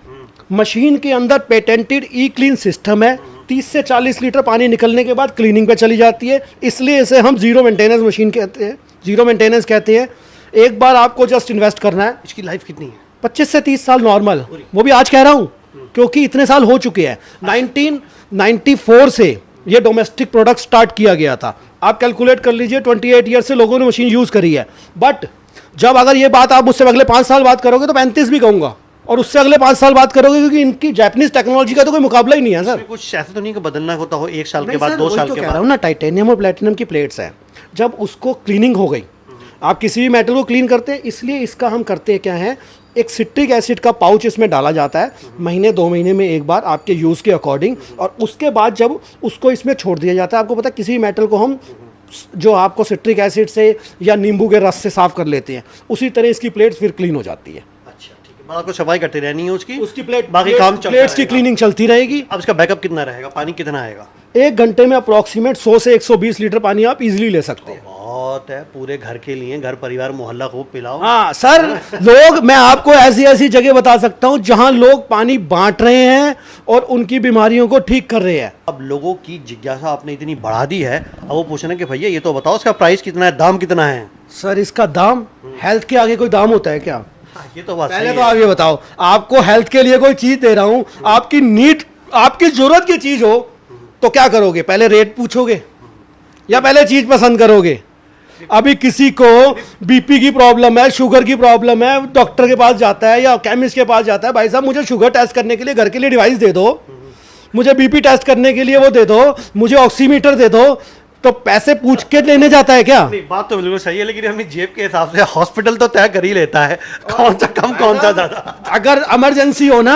मशीन के अंदर पेटेंटेड ई क्लीन सिस्टम है, 30 से 40 लीटर पानी निकलने के बाद क्लीनिंग पे चली जाती है, इसलिए इसे हम जीरो मेंटेनेंस मशीन कहते हैं, जीरो मेंटेनेंस कहते हैं। एक बार आपको जस्ट इन्वेस्ट करना है। इसकी लाइफ कितनी है? 25 से 30 साल नॉर्मल, वो भी आज कह रहा हूँ क्योंकि इतने साल हो चुके हैं। 1994 से ये डोमेस्टिक प्रोडक्ट स्टार्ट किया गया था। आप कैलकुलेट कर लीजिए 28 ईयर से लोगों ने मशीन यूज़ करी है। बट जब अगर ये बात आप मुझसे अगले 5 साल बात करोगे तो 35 भी कहूँगा, और उससे अगले 5 साल बात करोगे, क्योंकि इनकी जापानीज टेक्नोलॉजी का तो कोई मुकाबला ही नहीं है सर। कुछ ऐसा तो नहीं कि बदलना होता हो 1 साल के बाद, 2 साल के बाद? ना टाइटेनियम और प्लेटिनम की प्लेट्स हैं, जब उसको क्लीनिंग हो गई, आप किसी भी मेटल को क्लीन करते हैं, इसलिए इसका हम करते हैं क्या है, एक सिट्रिक एसिड का पाउच इसमें डाला जाता है, महीने 2 महीने में एक बार आपके यूज़ के अकॉर्डिंग, और उसके बाद जब उसको इसमें छोड़ दिया जाता है। आपको पता है किसी भी मेटल को हम जो आपको सिट्रिक एसिड से या नींबू के रस से साफ कर लेते हैं, उसी तरह इसकी प्लेट्स फिर क्लीन हो जाती है। अच्छा ठीक है, आपको सफाई करते रहनी है उसकी प्लेट बाकी काम चलता प्लेट्स की रहेगा। क्लीनिंग चलती रहेगी। अब इसका बैकअप कितना रहेगा, पानी कितना आएगा? 1 घंटे में अप्रोक्सीमेट 100 से 120 लीटर पानी आप इजीली ले सकते हैं। बहुत है, पूरे घर के लिए, घर परिवार मोहल्ला खूब पिलाओ। हाँ सर, लोग, मैं आपको ऐसी ऐसी जगह बता सकता हूँ जहाँ लोग पानी बांट रहे हैं और उनकी बीमारियों को ठीक कर रहे हैं। अब लोगों की जिज्ञासा आपने इतनी बढ़ा दी है, अब वो पूछ रहे हैं कि भैया ये तो बताओ इसका प्राइस कितना है, दाम कितना है? सर इसका दाम, हेल्थ के आगे कोई दाम होता है क्या? ये तो बात पहले सही तो है। आप ये बताओ, आपको हेल्थ के लिए कोई चीज दे रहा हूँ, आपकी नीड, आपकी जरूरत की चीज हो तो क्या करोगे? पहले रेट पूछोगे या पहले चीज पसंद करोगे? अभी किसी को बीपी की प्रॉब्लम है, शुगर की प्रॉब्लम है, डॉक्टर के पास जाता है या केमिस्ट के पास जाता है, भाई साहब मुझे शुगर टेस्ट करने के लिए घर के लिए डिवाइस दे दो, मुझे बीपी टेस्ट करने के लिए वो दे दो, मुझे ऑक्सीमीटर दे दो, तो पैसे पूछ के लेने जाता है क्या? नहीं, बात तो बिल्कुल सही है, लेकिन अपनी जेब के हिसाब से हॉस्पिटल तो तय कर ही लेता है कौन सा कम कौन सा ज्यादा। अगर इमरजेंसी हो ना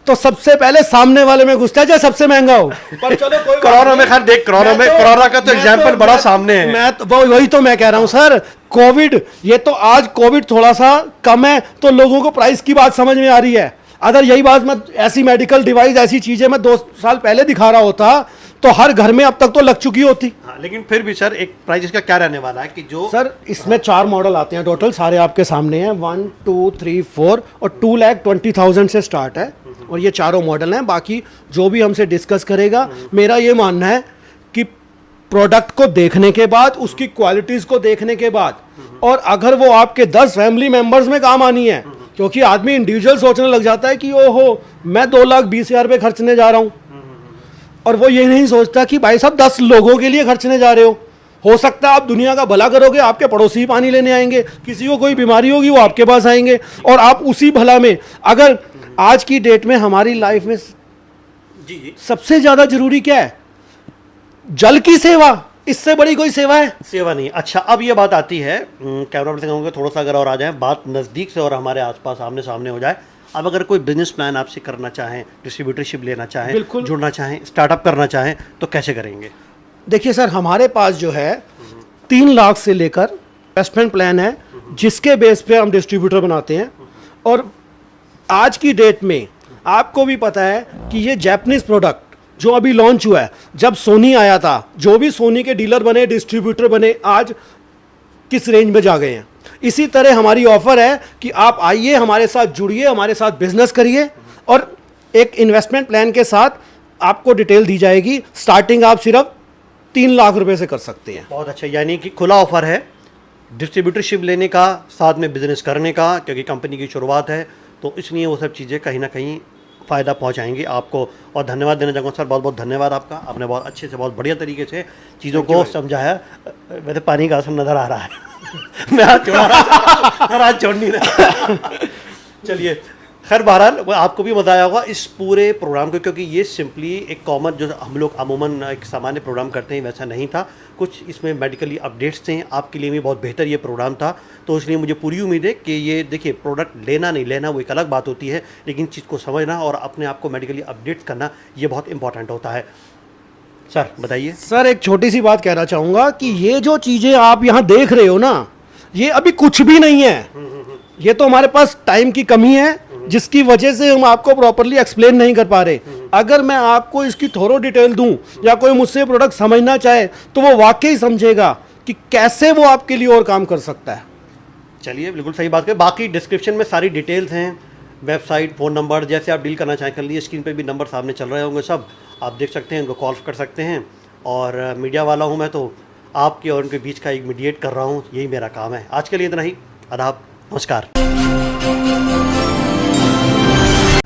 तो सबसे पहले सामने वाले में घुसता है चाहे सबसे महंगा हो। पर चलो कोई बात कोरोना नहीं। में खैर देख, कोरोना में कोरोना का तो एग्जाम्पल बड़ा सामने है। मैं तो वही तो मैं कह रहा हूँ सर, कोविड, ये तो आज कोविड थोड़ा सा कम है तो लोगों को प्राइस की बात समझ में आ रही है। अगर यही बात मैं ऐसी मेडिकल डिवाइस, ऐसी चीजें मैं 2 साल पहले दिखा रहा होता तो हर घर में अब तक तो लग चुकी होती। हाँ, लेकिन फिर भी सर एक प्राइस इसका क्या रहने वाला है कि जो सर इसमें 4 मॉडल आते हैं टोटल, सारे आपके सामने हैं, 1 2 3 4 और 2,20,000 से स्टार्ट है, और ये चारों मॉडल हैं। बाकी जो भी हमसे डिस्कस करेगा, मेरा ये मानना है कि प्रोडक्ट को देखने के बाद, उसकी क्वालिटीज़ को देखने के बाद, और अगर वो आपके 10 फैमिली मेंबर्स में काम आनी है, क्योंकि आदमी इंडिविजुअल सोचने लग जाता है कि ओहो मैं 2,20,000 रुपये खर्चने जा रहा हूँ, और वो ये नहीं सोचता कि भाई साहब 10 लोगों के लिए खर्चने जा रहे हो सकता है आप दुनिया का भला करोगे, आपके पड़ोसी ही पानी लेने आएंगे, किसी को कोई बीमारी होगी वो आपके पास आएंगे, और आप उसी भला में, अगर आज की डेट में हमारी लाइफ में जी सबसे ज़्यादा जरूरी क्या है? जल की सेवा, इससे बड़ी कोई सेवा है? सेवा नहीं। अच्छा, अब ये बात आती है, कैमरा पर से कहूँगा थोड़ा सा अगर और आ जाए, बात नज़दीक से और हमारे आसपास आमने सामने हो जाए। अब अगर कोई बिजनेस प्लान आपसे करना चाहें, डिस्ट्रीब्यूटरशिप लेना चाहें, बिल्कुल, जुड़ना चाहें, स्टार्टअप करना चाहें, तो कैसे करेंगे? देखिए सर, हमारे पास जो है 3 लाख से लेकर इन्वेस्टमेंट प्लान है, जिसके बेस पे हम डिस्ट्रीब्यूटर बनाते हैं। और आज की डेट में आपको भी पता है कि ये जापानीज प्रोडक्ट जो अभी लॉन्च हुआ है, जब सोनी आया था, जो भी सोनी के डीलर बने, डिस्ट्रीब्यूटर बने, आज किस रेंज में जा गए हैं। इसी तरह हमारी ऑफर है कि आप आइए, हमारे साथ जुड़िए, हमारे साथ बिजनेस करिए, और एक इन्वेस्टमेंट प्लान के साथ आपको डिटेल दी जाएगी। स्टार्टिंग आप सिर्फ 3 लाख रुपए से कर सकते हैं। बहुत अच्छा, यानी कि खुला ऑफर है डिस्ट्रीब्यूटरशिप लेने का, साथ में बिजनेस करने का, क्योंकि कंपनी की शुरुआत है, तो इसलिए वो सब चीज़ें कहीं ना कहीं फ़ायदा पहुंचाएंगी आपको। और धन्यवाद देना चाहूँगा सर, बहुत बहुत धन्यवाद आपका, आपने बहुत अच्छे से, बहुत बढ़िया तरीके से चीज़ों को समझाया। वैसे पानी का असर नज़र आ रहा है मैं हाथ छोड़ रहा, हाथ छोड़ नहीं रहा। चलिए, खैर बहरहाल वो आपको भी मज़ा आया होगा इस पूरे प्रोग्राम को, क्योंकि ये सिंपली एक कॉमन जो हम लोग अमूमन एक सामान्य प्रोग्राम करते हैं वैसा नहीं था। कुछ इसमें मेडिकली अपडेट्स थे, आपके लिए भी बहुत बेहतर ये प्रोग्राम था। तो इसलिए मुझे पूरी उम्मीद है कि ये देखिए, प्रोडक्ट लेना नहीं लेना वो एक अलग बात होती है, लेकिन चीज़ को समझना और अपने आप को मेडिकली अपडेट्स करना ये बहुत इंपॉर्टेंट होता है। सर बताइए। सर एक छोटी सी बात कहना चाहूँगा कि ये जो चीज़ें आप यहाँ देख रहे हो ना, ये अभी कुछ भी नहीं है। ये तो हमारे पास टाइम की कमी है जिसकी वजह से हम आपको प्रॉपरली एक्सप्लेन नहीं कर पा रहे। अगर मैं आपको इसकी थोरो डिटेल दूं या कोई मुझसे प्रोडक्ट समझना चाहे तो वो वाकई समझेगा कि कैसे वो आपके लिए और काम कर सकता है। चलिए बिल्कुल सही बात है। बाकी डिस्क्रिप्शन में सारी डिटेल्स हैं, वेबसाइट, फ़ोन नंबर, जैसे आप डील करना चाहें कर लीजिए। स्क्रीन पे भी नंबर सामने चल रहे होंगे, सब आप देख सकते हैं, उनको कॉल कर सकते हैं। और मीडिया वाला हूँ मैं, तो आपके और उनके बीच का एक मीडिएट कर रहा हूँ, यही मेरा काम है। आज के लिए इतना ही। आदाब, नमस्कार।